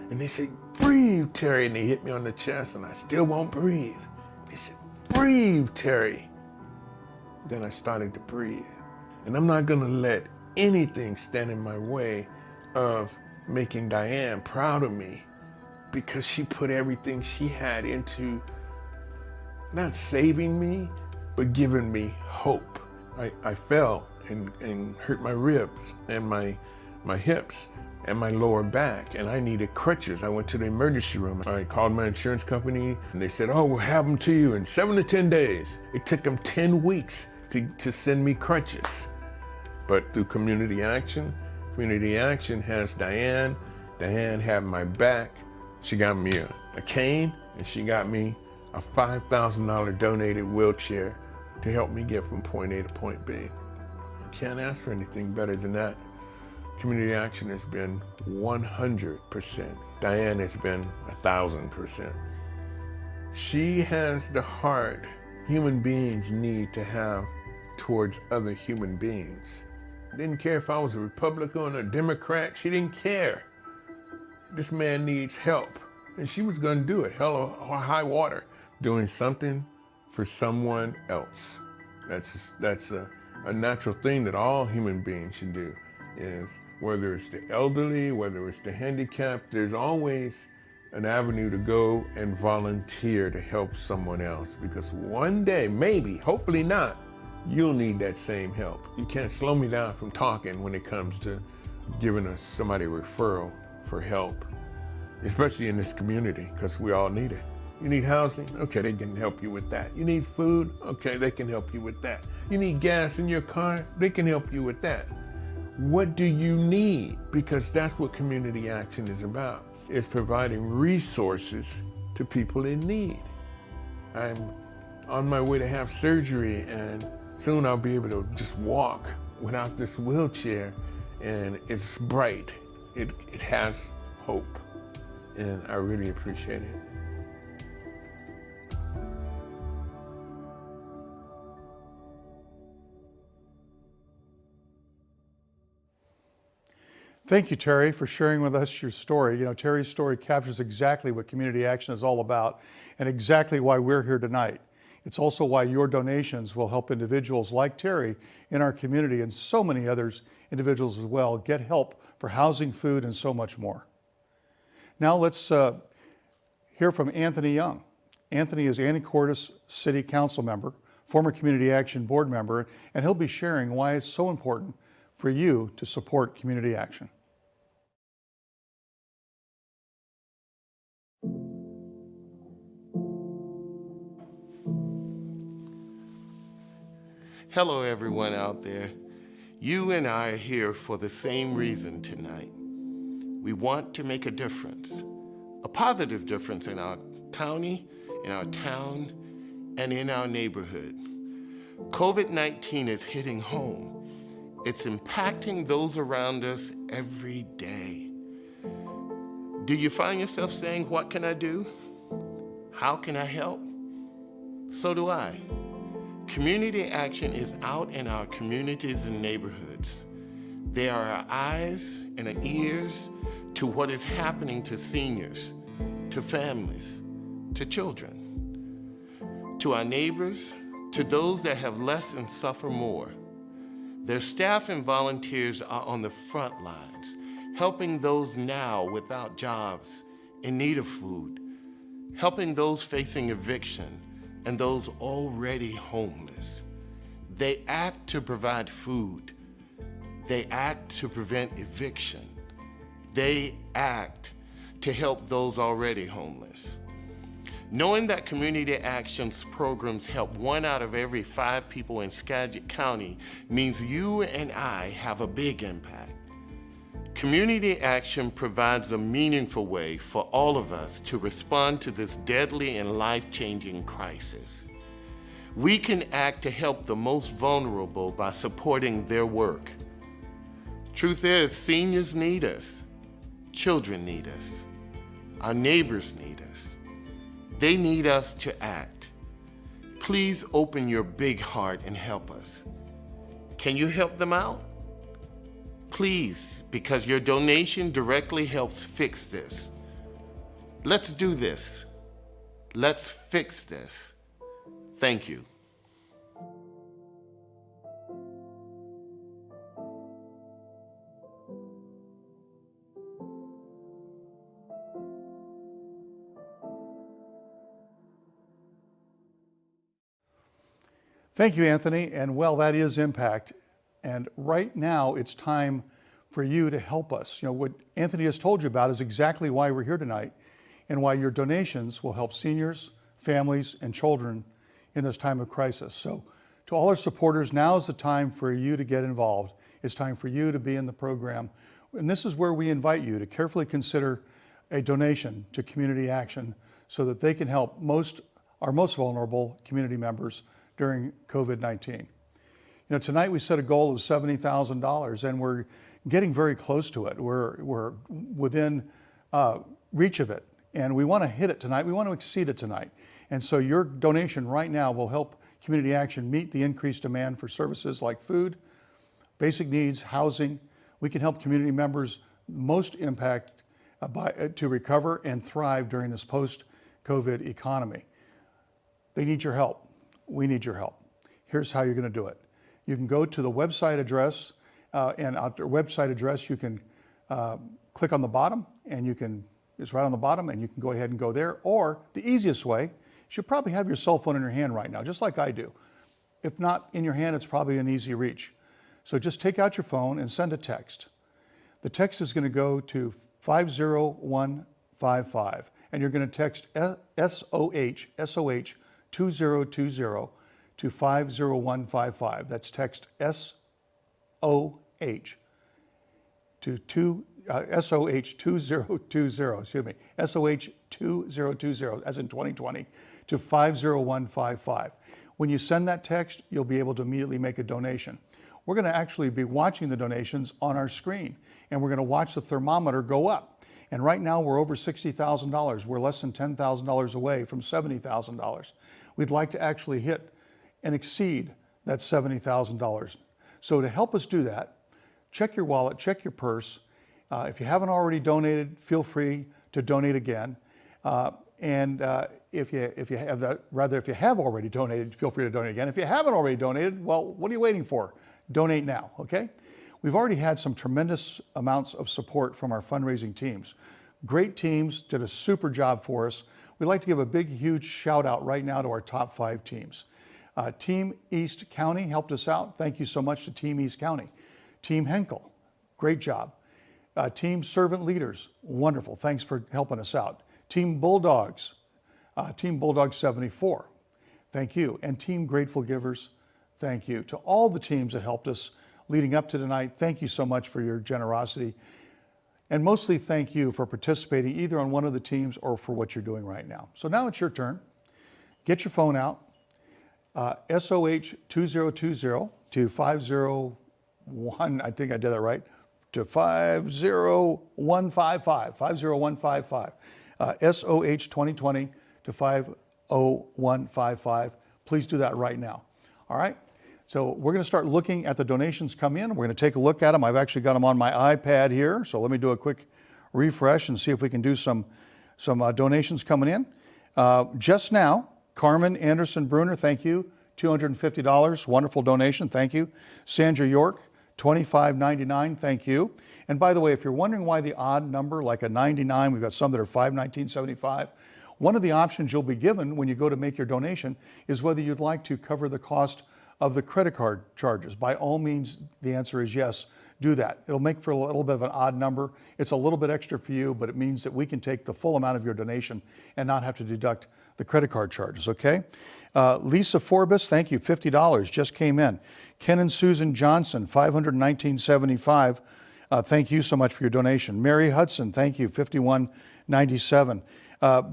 and they say, breathe, Terry, and they hit me on the chest, and I still won't breathe. They said, breathe, Terry. Then I started to breathe. And I'm not gonna let anything stand in my way of making Diane proud of me because she put everything she had into not saving me, but giving me hope. I fell and hurt my ribs and my hips and my lower back, and I needed crutches. I went to the emergency room. I called my insurance company, and they said, oh, we'll have them to you in 7 to 10 days. It took them 10 weeks to send me crutches. But through Community Action has Diane. Diane had my back. She got me a cane, and she got me a $5,000 donated wheelchair to help me get from point A to point B. Can't ask for anything better than that. Community Action has been 100%. Diane has been 1,000%. She has the heart human beings need to have towards other human beings. Didn't care if I was a Republican or a Democrat. She didn't care. This man needs help. And she was going to do it, hell or high water, doing something for someone else. That's a natural thing that all human beings should do, is whether it's the elderly, whether it's the handicapped, there's always an avenue to go and volunteer to help someone else, because one day, maybe, hopefully not, you'll need that same help. You can't slow me down from talking when it comes to giving somebody a referral for help, especially in this community, because we all need it. You need housing? Okay, they can help you with that. You need food? Okay, they can help you with that. You need gas in your car? They can help you with that. What do you need? Because that's what Community Action is about. It's providing resources to people in need. I'm on my way to have surgery, and soon I'll be able to just walk without this wheelchair, and it's bright. It has hope, and I really appreciate it. Thank you, Terry, for sharing with us your story. You know, Terry's story captures exactly what Community Action is all about and exactly why we're here tonight. It's also why your donations will help individuals like Terry in our community, and so many others individuals as well, get help for housing, food, and so much more. Now let's hear from Anthony Young. Anthony is Anacortes City Council member, former Community Action Board member, and he'll be sharing why it's so important for you to support Community Action. Hello, everyone out there. You and I are here for the same reason tonight. We want to make a difference, a positive difference in our county, in our town, and in our neighborhood. COVID-19 is hitting home. It's impacting those around us every day. Do you find yourself saying, what can I do? How can I help? So do I. Community Action is out in our communities and neighborhoods. They are our eyes and our ears to what is happening to seniors, to families, to children, to our neighbors, to those that have less and suffer more. Their staff and volunteers are on the front lines, helping those now without jobs, in need of food, helping those facing eviction, and those already homeless. They act to provide food. They act to prevent eviction. They act to help those already homeless. Knowing that Community Action's programs help 1 out of every 5 people in Skagit County means you and I have a big impact. Community Action provides a meaningful way for all of us to respond to this deadly and life-changing crisis. We can act to help the most vulnerable by supporting their work. Truth is, seniors need us. Children need us. Our neighbors need us. They need us to act. Please open your big heart and help us. Can you help them out? Please, because your donation directly helps fix this. Let's do this. Let's fix this. Thank you. Thank you, Anthony. And well, that is impact. And right now it's time for you to help us. You know, what Anthony has told you about is exactly why we're here tonight and why your donations will help seniors, families, and children in this time of crisis. So to all our supporters, now is the time for you to get involved. It's time for you to be in the program. And this is where we invite you to carefully consider a donation to Community Action so that they can help our most vulnerable community members during COVID-19. You know, tonight we set a goal of $70,000 and we're getting very close to it. We're within reach of it, and we want to hit it tonight. We want to exceed it tonight. And so your donation right now will help Community Action meet the increased demand for services like food, basic needs, housing. We can help community members most impact to recover and thrive during this post-COVID economy. They need your help. We need your help. Here's how you're going to do it. You can go to the website address, and at the website address, you can click on the bottom, and it's right on the bottom, and you can go ahead and go there. Or the easiest way, you should probably have your cell phone in your hand right now, just like I do. If not in your hand, it's probably an easy reach. So just take out your phone and send a text. The text is going to go to 50155, and you're going to text SOH 2020 to 50155. That's text SOH to SOH 2020, excuse me, SOH 2020, as in 2020, to 50155. When you send that text, you'll be able to immediately make a donation. We're going to actually be watching the donations on our screen, and we're going to watch the thermometer go up. And right now we're over $60,000. We're less than $10,000 away from $70,000. We'd like to actually hit and exceed that $70,000. So to help us do that, check your wallet, check your purse. If you haven't already donated, feel free to donate again. If you have already donated, feel free to donate again. If you haven't already donated, well, what are you waiting for? Donate now, okay? We've already had some tremendous amounts of support from our fundraising teams. Great teams did a super job for us. We'd like to give a big, huge shout out right now to our top 5 teams. Team East County helped us out. Thank you so much to Team East County. Team Henkel, great job. Team Servant Leaders, wonderful. Thanks for helping us out. Team Bulldogs, Team Bulldogs 74, thank you. And Team Grateful Givers, thank you. To all the teams that helped us leading up to tonight, thank you so much for your generosity. And mostly thank you for participating either on one of the teams or for what you're doing right now. So now it's your turn. Get your phone out. SOH 2020 to 501, I think I did that right, to 50155, 50155. SOH 2020 to 50155. Please do that right now. All right? So we're going to start looking at the donations come in. We're going to take a look at them. I've actually got them on my iPad here. So let me do a quick refresh and see if we can do some donations coming in. Just now, Carmen Anderson Bruner, thank you, $250, wonderful donation, thank you. Sandra York, $25.99, thank you. And by the way, if you're wondering why the odd number, like a 99, we've got some that are $519.75. One of the options you'll be given when you go to make your donation is whether you'd like to cover the cost of the credit card charges. By all means, the answer is yes, do that. It'll make for a little bit of an odd number. It's a little bit extra for you, but it means that we can take the full amount of your donation and not have to deduct the credit card charges, okay? Lisa Forbes, thank you, $50 just came in. Ken and Susan Johnson, $519.75. Thank you so much for your donation. Mary Hudson, thank you, $51.97.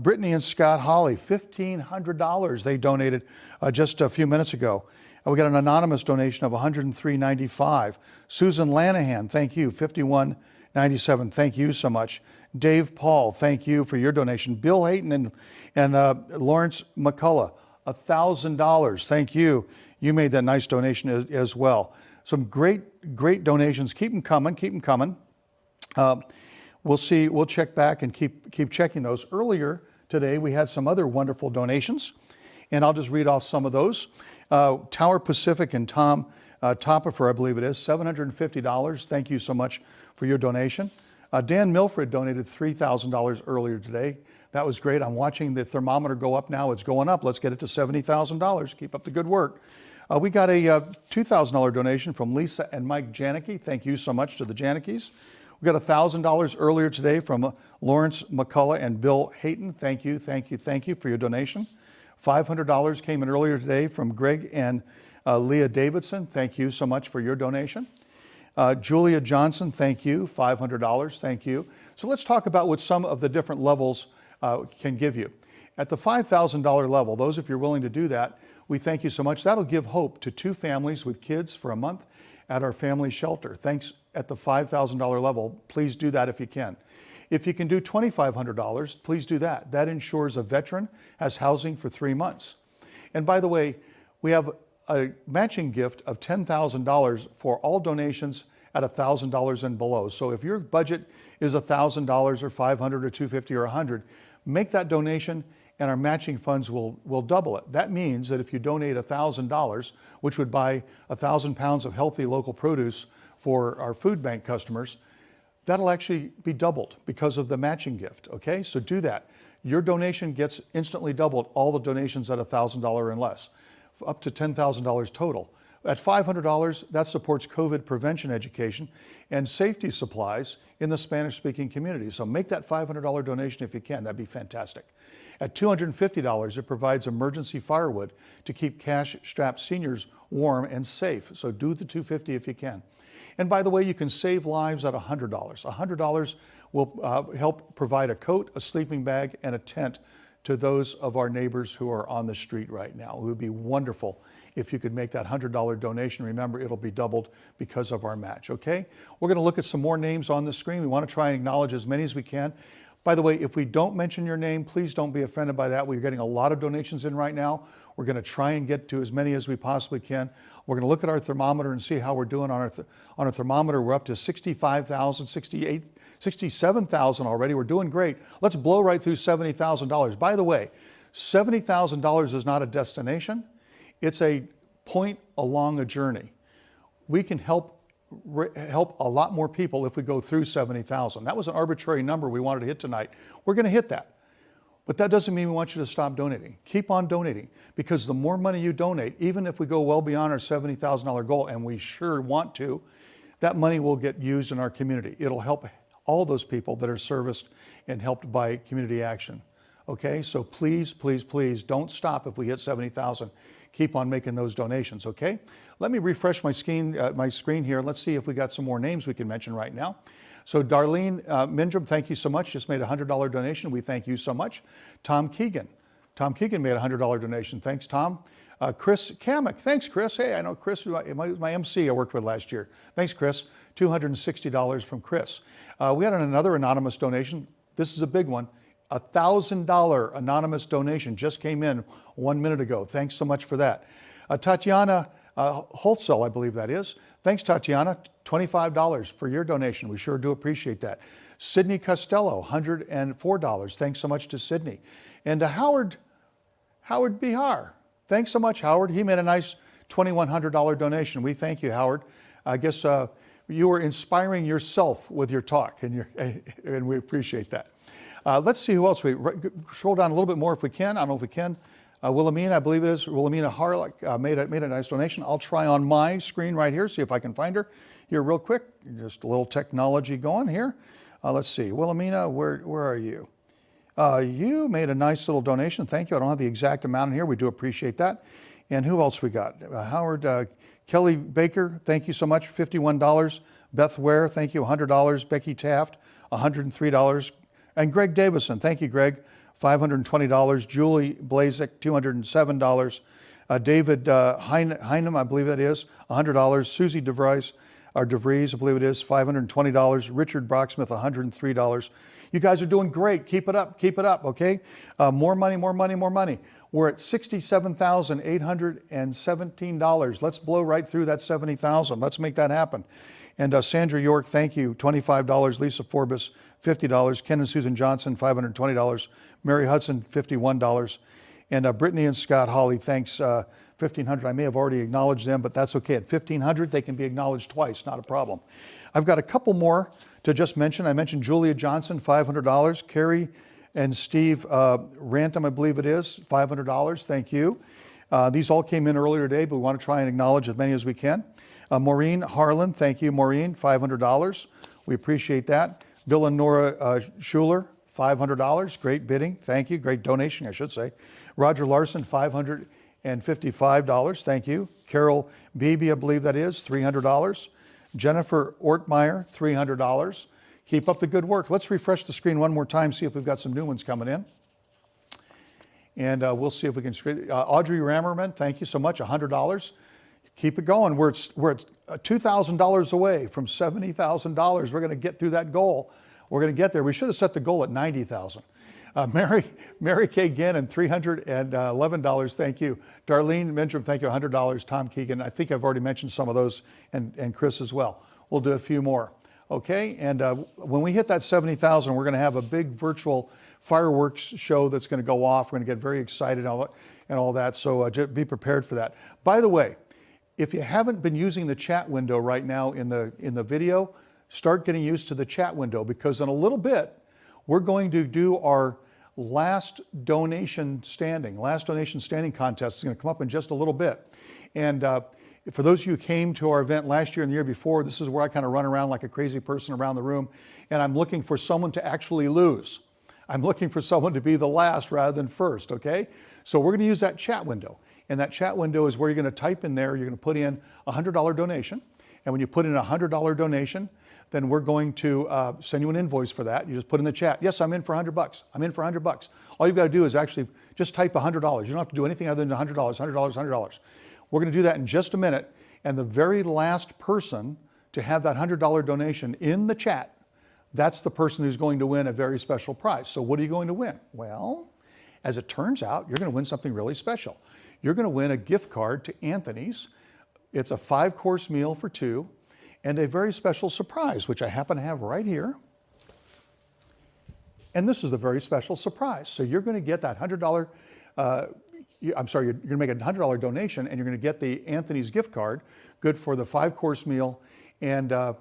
Brittany and Scott Holly, $1,500 they donated just a few minutes ago. We got an anonymous donation of $103.95. Susan Lanahan, thank you, $51.97. Thank you so much. Dave Paul, thank you for your donation. Bill Hayton and Lawrence McCullough, $1,000. Thank you. You made that nice donation as well. Some great donations. Keep them coming. Keep them coming. We'll see. We'll check back and keep checking those. Earlier today, we had some other wonderful donations, and I'll just read off some of those. Tower Pacific and Tom Topifer, I believe it is, $750. Thank you so much for your donation. Dan Milford donated $3,000 earlier today. That was great. I'm watching the thermometer go up now. It's going up. Let's get it to $70,000. Keep up the good work. We got a $2,000 donation from Lisa and Mike Janicki. Thank you so much to the Janickis. We got $1,000 earlier today from Lawrence McCullough and Bill Hayton. Thank you for your donation. $500 came in earlier today from Greg and Leah Davidson. Thank you so much for your donation. Julia Johnson, thank you, $500, thank you. So let's talk about what some of the different levels can give you. At the $5,000 level, those if you're willing to do that, we thank you so much. That'll give hope to 2 families with kids for a month at our family shelter. Thanks at the $5,000 level. Please do that if you can. If you can do $2,500, please do that. That ensures a veteran has housing for 3 months. And by the way, we have a matching gift of $10,000 for all donations at $1,000 and below. So if your budget is $1,000 or $500 or $250 or $100, make that donation and our matching funds will double it. That means that if you donate $1,000, which would buy 1,000 pounds of healthy local produce for our food bank customers, that'll actually be doubled because of the matching gift, okay? So do that. Your donation gets instantly doubled, all the donations at $1,000 and less, up to $10,000 total. At $500, that supports COVID prevention education and safety supplies in the Spanish-speaking community. So make that $500 donation if you can. That'd be fantastic. At $250, it provides emergency firewood to keep cash-strapped seniors warm and safe. So do the $250 if you can. And by the way, you can save lives at $100. $100 will help provide a coat, a sleeping bag, and a tent to those of our neighbors who are on the street right now. It would be wonderful if you could make that $100 donation. Remember, it'll be doubled because of our match, okay? We're gonna look at some more names on the screen. We wanna try and acknowledge as many as we can. By the way, if we don't mention your name, please don't be offended by that. We're getting a lot of donations in right now. We're gonna try and get to as many as we possibly can. We're gonna look at our thermometer and see how we're doing on our thermometer. We're up to 65,000, 67,000 already. We're doing great. Let's blow right through $70,000. By the way, $70,000 is not a destination. It's a point along a journey. We can help a lot more people if we go through 70,000. That was an arbitrary number we wanted to hit tonight. We're going to hit that. But that doesn't mean we want you to stop donating. Keep on donating, because the more money you donate, even if we go well beyond our $70,000 goal, and we sure want to, that money will get used in our community. It'll help all those people that are serviced and helped by community action. Okay, so please, please, please don't stop if we hit 70,000. Keep on making those donations, okay? Let me refresh my screen here. Let's see if we got some more names we can mention right now. So Darlene Mindrum, thank you so much. Just made a $100 donation. We thank you so much. Tom Keegan. Tom Keegan made a $100 donation. Thanks, Tom. Chris Kamek. Thanks, Chris. Hey, I know Chris, my MC I worked with last year. Thanks, Chris. $260 from Chris. We had another anonymous donation. This is a big one. A $1,000 anonymous donation just came in 1 minute ago. Thanks so much for that. Tatiana Holzel, I believe that is. Thanks, Tatiana. $25 for your donation. We sure do appreciate that. Sydney Costello, $104. Thanks so much to Sydney. And Howard Bihar. Thanks so much, Howard. He made a nice $2,100 donation. We thank you, Howard. I guess you were inspiring yourself with your talk, and we appreciate that. Let's see who else. We scroll down a little bit more if we can. I don't know if we can. Wilhelmina, I believe it is. Wilhelmina Harlech made a nice donation. I'll try on my screen right here, see if I can find her here real quick. Just a little technology going here. Let's see. Wilhelmina, where are you? You made a nice little donation. Thank you. I don't have the exact amount in here. We do appreciate that. And who else we got? Howard, Kelly Baker, thank you so much, $51. Beth Ware, thank you, $100. Becky Taft, $103. And Greg Davison, thank you, Greg, $520. Julie Blazek, $207. David Heinem, I believe that is, $100. Susie DeVries, I believe it is, $520. Richard Brocksmith, $103. You guys are doing great. Keep it up, okay? More money, more money, more money. We're at $67,817. Let's blow right through that 70,000. Let's make that happen. And Sandra York, thank you, $25. Lisa Forbes, $50. Ken and Susan Johnson, $520. Mary Hudson, $51. And Brittany and Scott Hawley, thanks, $1,500. I may have already acknowledged them, but that's okay. At $1,500, they can be acknowledged twice, not a problem. I've got a couple more to just mention. I mentioned Julia Johnson, $500. Carrie and Steve Rantham, I believe it is, $500. Thank you. These all came in earlier today, but we want to try and acknowledge as many as we can. Maureen Harlan, thank you, Maureen, $500. We appreciate that. Bill and Nora Schuler, $500. Great bidding. Thank you. Great donation, I should say. Roger Larson, $555. Thank you. Carol Beebe, I believe that is, $300. Jennifer Ortmeyer, $300. Keep up the good work. Let's refresh the screen one more time, see if we've got some new ones coming in. And we'll see if we can. Audrey Rammerman, thank you so much, $100. Keep it going. We're at $2,000 away from $70,000. We're going to get through that goal. We're going to get there. We should have set the goal at $90,000. Mary Kay Gannon, $311. Thank you. Darlene Winthrop, thank you, $100. Tom Keegan, I think I've already mentioned some of those, and Chris as well. We'll do a few more. Okay, and when we hit that 70,000, we're going to have a big virtual fireworks show that's going to go off. We're going to get very excited and all that, so be prepared for that. By the way, if you haven't been using the chat window right now in the video, start getting used to the chat window, because in a little bit, we're going to do our last donation standing contest. Is going to come up in just a little bit. And for those of you who came to our event last year and the year before, this is where I kind of run around like a crazy person around the room, and I'm looking for someone to actually lose. I'm looking for someone to be the last rather than first, okay? So we're going to use that chat window. And that chat window is where you're going to type in there, you're going to put in a $100 donation. And when you put in a $100 donation, then we're going to send you an invoice for that. You just put in the chat, yes, I'm in for $100. I'm in for $100. All you've got to do is actually just type $100. You don't have to do anything other than $100, $100, $100. We're going to do that in just a minute. And the very last person to have that $100 donation in the chat, that's the person who's going to win a very special prize. So what are you going to win? Well, as it turns out, you're going to win something really special. You're going to win a gift card to Anthony's. It's a 5-course meal for 2 and a very special surprise, which I happen to have right here. And this is the very special surprise. So you're going to get that $100, you're going to make a $100 donation, and you're going to get the Anthony's gift card, good for the 5-course meal and a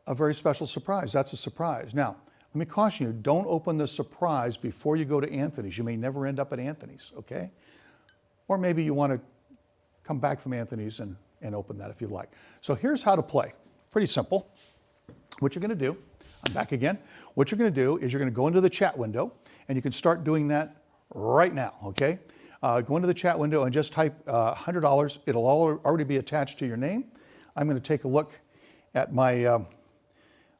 very special surprise. That's a surprise. Now, let me caution you, don't open the surprise before you go to Anthony's. You may never end up at Anthony's, okay? Or maybe you want to come back from Anthony's and open that if you'd like. So here's how to play. Pretty simple. What you're going to do, I'm back again. What you're going to do is you're going to go into the chat window, and you can start doing that right now, okay? Go into the chat window and just type $100. It'll already be attached to your name. I'm going to take a look at my,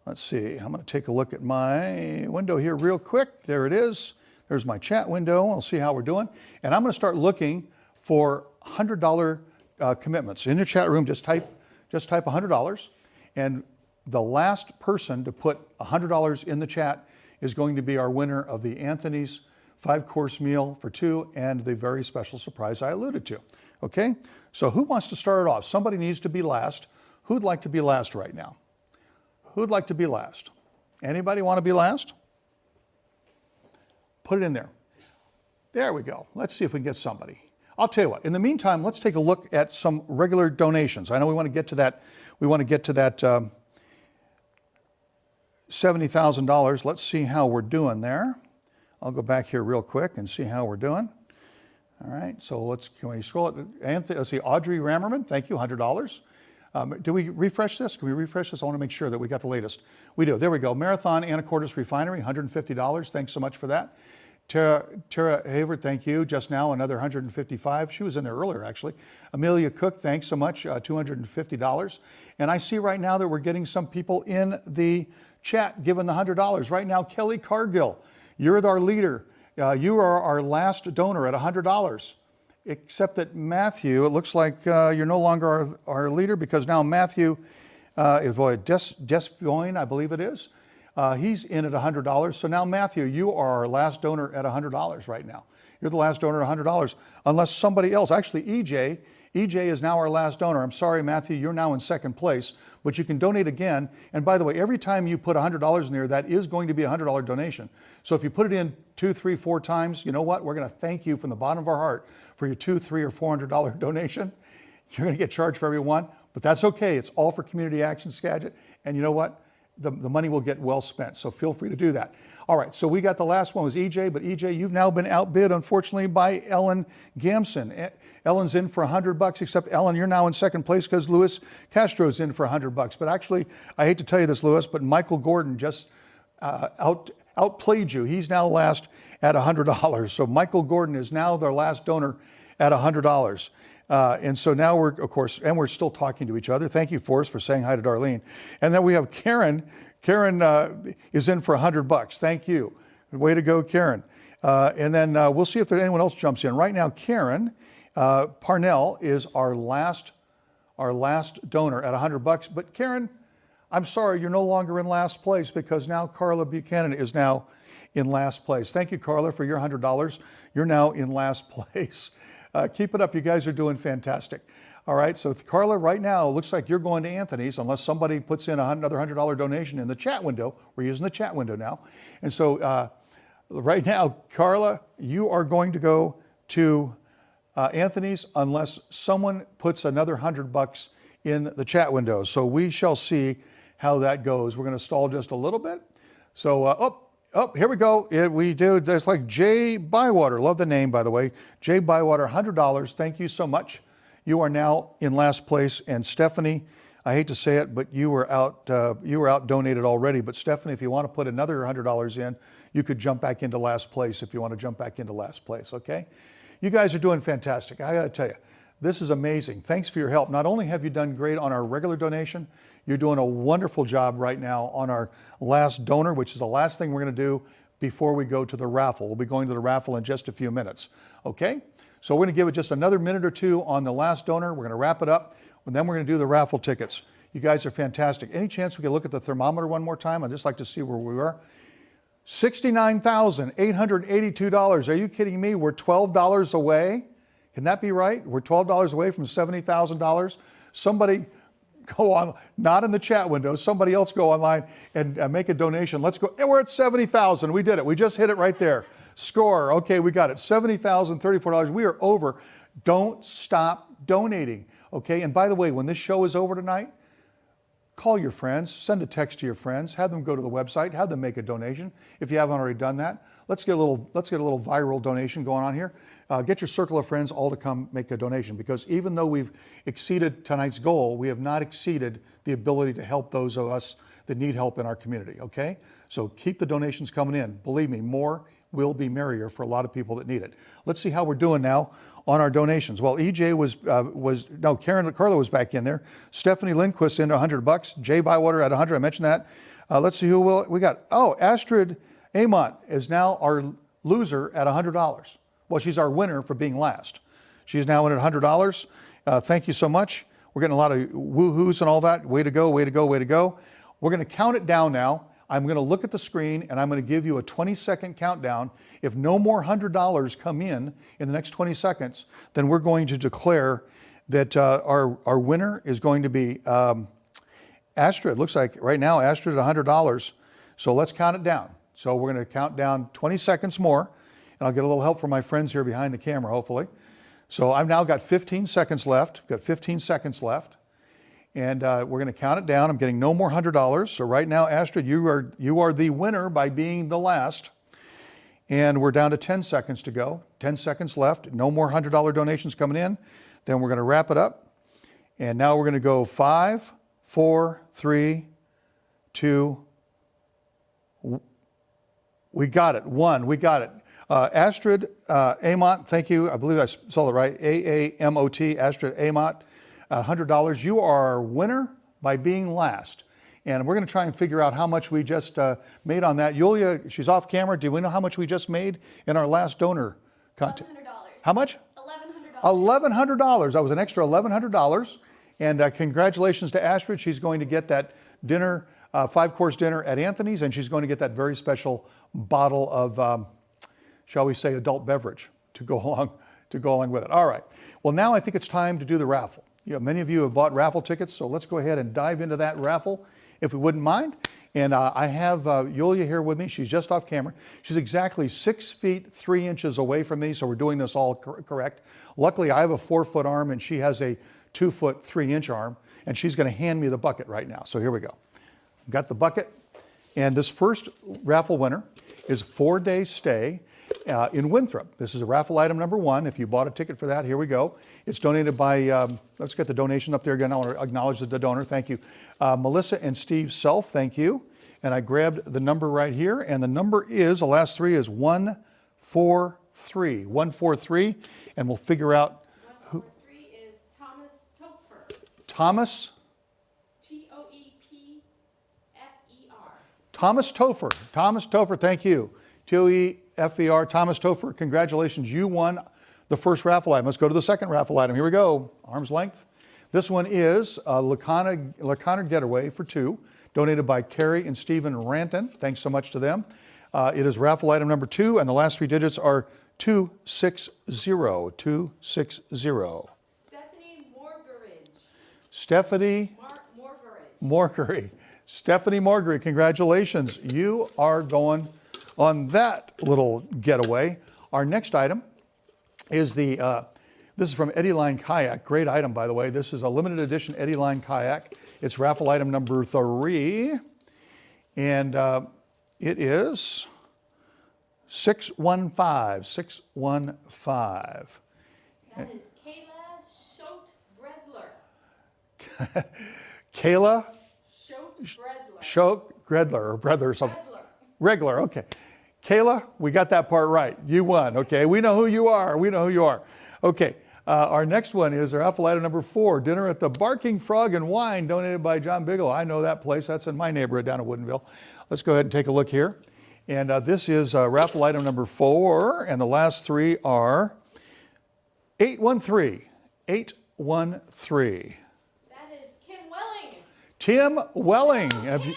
let's see, I'm going to take a look at my window here real quick. There it is. There's my chat window. I'll see how we're doing. And I'm going to start looking for $100 commitments. In your chat room, just type $100. And the last person to put $100 in the chat is going to be our winner of the Anthony's 5-course meal for 2 and the very special surprise I alluded to. Okay, so who wants to start it off? Somebody needs to be last. Who'd like to be last right now? Who'd like to be last? Anybody want to be last? Put it in there. There we go. Let's see if we can get somebody. I'll tell you what, in the meantime, let's take a look at some regular donations. I know we want to get to that, $70,000. Let's see how we're doing there. I'll go back here real quick and see how we're doing. All right, so can we scroll it? Anthony, let's see, Audrey Rammerman, thank you, $100. Do we refresh this? Can we refresh this? I want to make sure that we got the latest. We do, there we go. Marathon Anacortes Refinery, $150, thanks so much for that. Tara Haver, thank you. Just now, another $155. She was in there earlier, actually. Amelia Cook, thanks so much, $250. And I see right now that we're getting some people in the chat giving the $100. Right now, Kelly Cargill, you're our leader. You are our last donor at $100. Except that Matthew, it looks like you're no longer our leader, because now Matthew is Desvoyne, I believe it is. He's in at $100. So now, Matthew, you are our last donor at $100 right now. You're the last donor at $100, unless somebody else, actually EJ is now our last donor. I'm sorry, Matthew, you're now in second place, but you can donate again. And by the way, every time you put $100 in there, that is going to be a $100 donation. So if you put it in 2, 3, 4 times, you know what? We're going to thank you from the bottom of our heart for your $200, $300, or $400 donation. You're going to get charged for every one, but that's okay. It's all for Community Action Skagit. And you know what? the money will get well spent. So feel free to do that. All right, so we got the last one was EJ, but EJ, you've now been outbid, unfortunately, by Ellen Gamson. Ellen's in for $100, except Ellen, you're now in second place because Louis Castro's in for $100. But actually, I hate to tell you this, Louis, but Michael Gordon just outplayed you. He's now last at $100. So Michael Gordon is now their last donor at $100. And so now we're, of course, and we're still talking to each other. Thank you, Forrest, for saying hi to Darlene. And then we have Karen. Karen is in for $100. Thank you. Way to go, Karen. And then we'll see if there anyone else jumps in. Right now, Karen Parnell is our last donor at $100. But Karen, I'm sorry, you're no longer in last place because now Carla Buchanan is now in last place. Thank you, Carla, for your $100. You're now in last place. Keep it up. You guys are doing fantastic. All right. So Carla, right now, it looks like you're going to Anthony's unless somebody puts in another $100 donation in the chat window. We're using the chat window now. And so right now, Carla, you are going to go to Anthony's unless someone puts another $100 in the chat window. So we shall see how that goes. We're going to stall just a little bit. So, Oh, here we go. We do. There's like Jay Bywater. Love the name, by the way. Jay Bywater, $100. Thank you so much. You are now in last place. And Stephanie, I hate to say it, but you were out donated already. But Stephanie, if you want to put another $100 in, you could jump back into last place if you want to jump back into last place. Okay? You guys are doing fantastic. I got to tell you, this is amazing. Thanks for your help. Not only have you done great on our regular donation, you're doing a wonderful job right now on our last donor, which is the last thing we're going to do before we go to the raffle. We'll be going to the raffle in just a few minutes. Okay? So we're going to give it just another minute or two on the last donor. We're going to wrap it up, and then we're going to do the raffle tickets. You guys are fantastic. Any chance we can look at the thermometer one more time? I'd just like to see where we are. $69,882. Are you kidding me? We're $12 away. Can that be right? We're $12 away from $70,000. Somebody go on, not in the chat window, somebody else go online and make a donation. Let's go. And we're at 70,000. We did it. We just hit it right there. Score. Okay, we got it. $70,034. We are over. Don't stop donating. Okay, and by the way, when this show is over tonight, call your friends, send a text to your friends, have them go to the website, have them make a donation if you haven't already done that. Let's get a little viral donation going on here. Get your circle of friends all to come make a donation, because even though we've exceeded tonight's goal, we have not exceeded the ability to help those of us that need help in our community, okay? So keep the donations coming in. Believe me, more will be merrier for a lot of people that need it. Let's see how we're doing now on our donations. Well, EJ Carla was back in there. Stephanie Lindquist into $100. Jay Bywater at 100. I mentioned that. Let's see who we got. Oh, Astrid Amont is now our loser at $100. Well, she's our winner for being last. She's now in at $100. Thank you so much. We're getting a lot of woo-hoos and all that. Way to go, way to go, way to go. We're going to count it down now. I'm going to look at the screen and I'm going to give you a 20-second countdown. If no more $100 come in the next 20 seconds, then we're going to declare that our winner is going to be Astrid. Looks like right now Astrid at $100. So let's count it down. So we're going to count down 20 seconds more, and I'll get a little help from my friends here behind the camera, hopefully. So I've now got 15 seconds left. Got 15 seconds left. And we're going to count it down. I'm getting no more $100. So right now, Astrid, you are the winner by being the last. And we're down to 10 seconds to go. 10 seconds left. No more $100 donations coming in. Then we're going to wrap it up. And now we're going to go 5, 4, 3, 2. We got it. 1. We got it. Astrid Amont, thank you. I believe I saw it right. A-A-M-O-T, Astrid Amont. $100. You are our winner by being last. And we're going to try and figure out how much we just made on that. Yulia, she's off camera. Do we know how much we just made in our last donor contest? $1,100. How much? $1,100. $1,100. That was an extra $1,100. And congratulations to Astrid. She's going to get that dinner, 5-course dinner at Anthony's, and she's going to get that very special bottle of, shall we say, adult beverage to go along with it. All right. Well, now I think it's time to do the raffle. Many of you have bought raffle tickets, so let's go ahead and dive into that raffle, if we wouldn't mind. And I have Yulia here with me. She's just off camera. She's exactly 6 feet 3 inches away from me, so we're doing this all correct. Luckily, I have a 4-foot arm, and she has a 2-foot 3 inch arm, and she's going to hand me the bucket right now. So here we go. got the bucket. And this first raffle winner is a 4-day stay in Winthrop. This is a raffle item number 1. If you bought a ticket for that, here we go. It's donated by, let's get the donation up there again. I want to acknowledge the donor. Thank you. Melissa and Steve Self, thank you. And I grabbed the number right here. And the number is, the last 3 is 143. 143. And we'll figure out who. 143 is Thomas Topfer. Thomas? T-O-E-P-F-E-R. Thomas Topher. Thomas Topher, thank you. T-O-E-F-E-R. Thomas Topher, congratulations. You won the first raffle item. Let's go to the second raffle item. Here we go. Arm's length. This one is a Lacana Getaway for 2, donated by Carrie and Stephen Ranton. Thanks so much to them. It is raffle item number 2, and the last 3 digits are 260. 260. Stephanie Morgeridge. Stephanie Morgery. Stephanie Morgery, congratulations. You are going on that little getaway. Our next item is this is from Eddie Line Kayak. Great item, by the way. This is a limited edition Eddie Line Kayak. It's raffle item number 3. And it is 615. 615. That is Kayla Schote-Bresler. Kayla Schote-Bresler. Schote-Gredler, or brother or something. Regular, okay. Kayla, we got that part right. You won, okay. We know who you are. We know who you are. Okay, our next one is our raffle item number 4, dinner at the Barking Frog and Wine, donated by John Bigelow. I know that place. That's in my neighborhood down in Woodinville. Let's go ahead and take a look here. And this is raffle item number 4, and the last 3 are 813. 813. That is Kim Welling. Tim Welling. Kim Welling.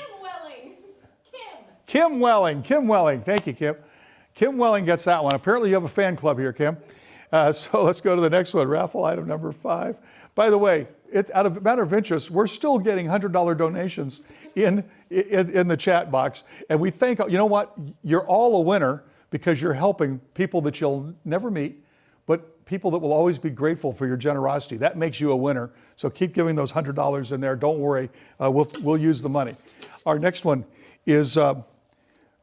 Kim Welling. Kim Welling. Thank you, Kim. Kim Welling gets that one. Apparently you have a fan club here, Kim. So let's go to the next one, raffle item number 5. By the way, out of matter of interest, we're still getting $100 donations in the chat box. And we thank, you know what? You're all a winner because you're helping people that you'll never meet, but people that will always be grateful for your generosity. That makes you a winner. So keep giving those $100 in there. Don't worry. We'll use the money. Our next one is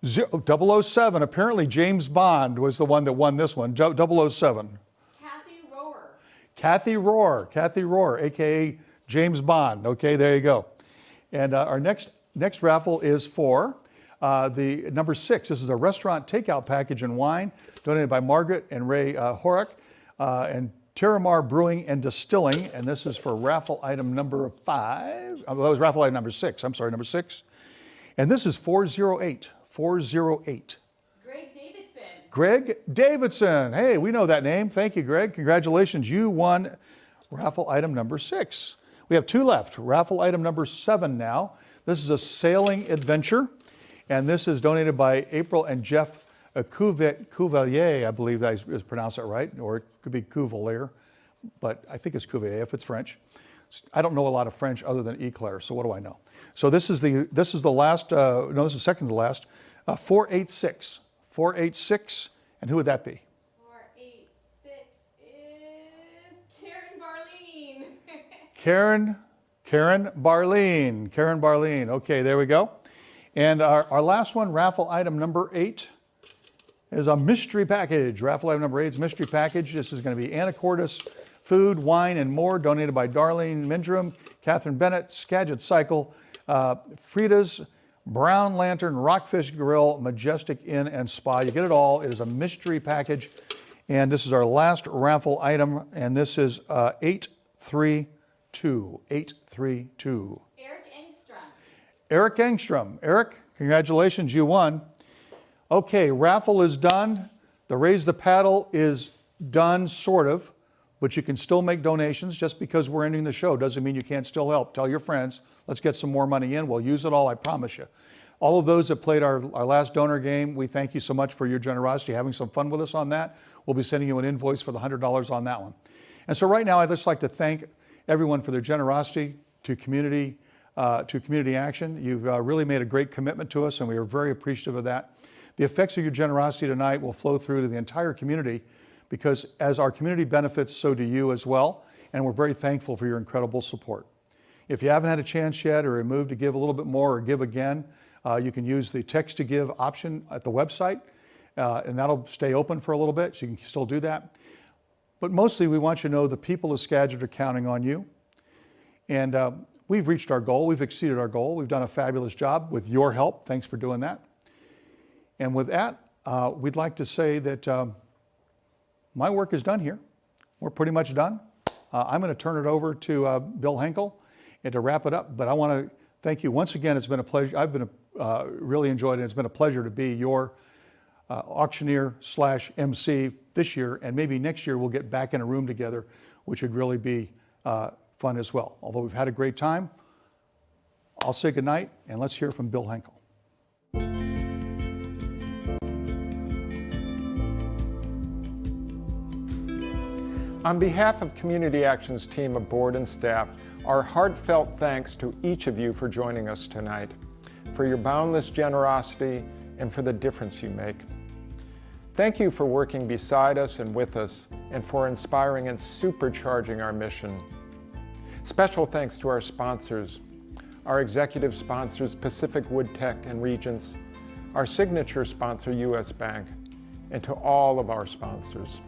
007. Apparently James Bond was the one that won this one. 007. Kathy Rohr, aka James Bond. Okay, there you go. And our next raffle is for the number 6. This is a restaurant takeout package and wine, donated by Margaret and Ray Horak and Terramar Brewing and Distilling. And this is for raffle item number 5. That was raffle item number 6. I'm sorry, number 6. And this is 408. 408. Greg Davidson. Hey, we know that name. Thank you, Greg. Congratulations. You won raffle item number 6. We have 2 left. Raffle item number 7 now. This is a sailing adventure, and this is donated by April and Jeff Cuvelier. I believe that is pronounced that right, or it could be Cuvelier, but I think it's Cuvelier if it's French. I don't know a lot of French other than eclair, so what do I know? So this is the last. No, this is second to last. 486. 486, and who would that be? 486 is Karen Barleen. Karen Barleen. Okay, there we go. And our last one, raffle item number 8, is a mystery package. Raffle item number 8 is mystery package. This is going to be Anacortes Food, Wine, and More, donated by Darlene Mindrum, Catherine Bennett, Skagit Cycle, Frida's, Brown Lantern, Rockfish Grill, Majestic Inn and Spa. You get it all. It is a mystery package. And this is our last raffle item. And this is 832. 832. Eric Engstrom. Eric, congratulations. You won. Okay, raffle is done. The Raise the Paddle is done, sort of. But you can still make donations. Just because we're ending the show doesn't mean you can't still help. Tell your friends. Let's get some more money in. We'll use it all, I promise you. All of those that played our last donor game, we thank you so much for your generosity, having some fun with us on that. We'll be sending you an invoice for the $100 on that one. And so right now, I'd just like to thank everyone for their generosity to community action. You've really made a great commitment to us, and we are very appreciative of that. The effects of your generosity tonight will flow through to the entire community, because as our community benefits, so do you as well. And we're very thankful for your incredible support. If you haven't had a chance yet or are moved to give a little bit more or give again, you can use the text to give option at the website, and that'll stay open for a little bit, so you can still do that. But mostly we want you to know the people of Skagit are counting on you. And we've reached our goal, we've exceeded our goal, we've done a fabulous job with your help. Thanks for doing that. And with that, we'd like to say that my work is done here. We're pretty much done. I'm going to turn it over to Bill Henkel and to wrap it up. But I want to thank you once again. It's been a pleasure. I've been really enjoyed it. It's been a pleasure to be your auctioneer / MC this year, and maybe next year we'll get back in a room together, which would really be fun as well. Although we've had a great time, I'll say goodnight, and let's hear from Bill Henkel. On behalf of Community Action's team of board and staff, our heartfelt thanks to each of you for joining us tonight, for your boundless generosity, and for the difference you make. Thank you for working beside us and with us, and for inspiring and supercharging our mission. Special thanks to our sponsors, our executive sponsors, Pacific Wood Tech and Regents, our signature sponsor, U.S. Bank, and to all of our sponsors.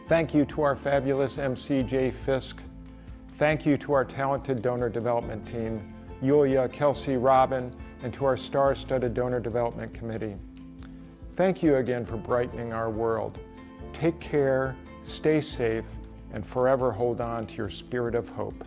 Thank you to our fabulous MC, Jay Fisk. Thank you to our talented donor development team, Yulia, Kelsey, Robin, and to our star-studded donor development committee. Thank you again for brightening our world. Take care, stay safe, and forever hold on to your spirit of hope.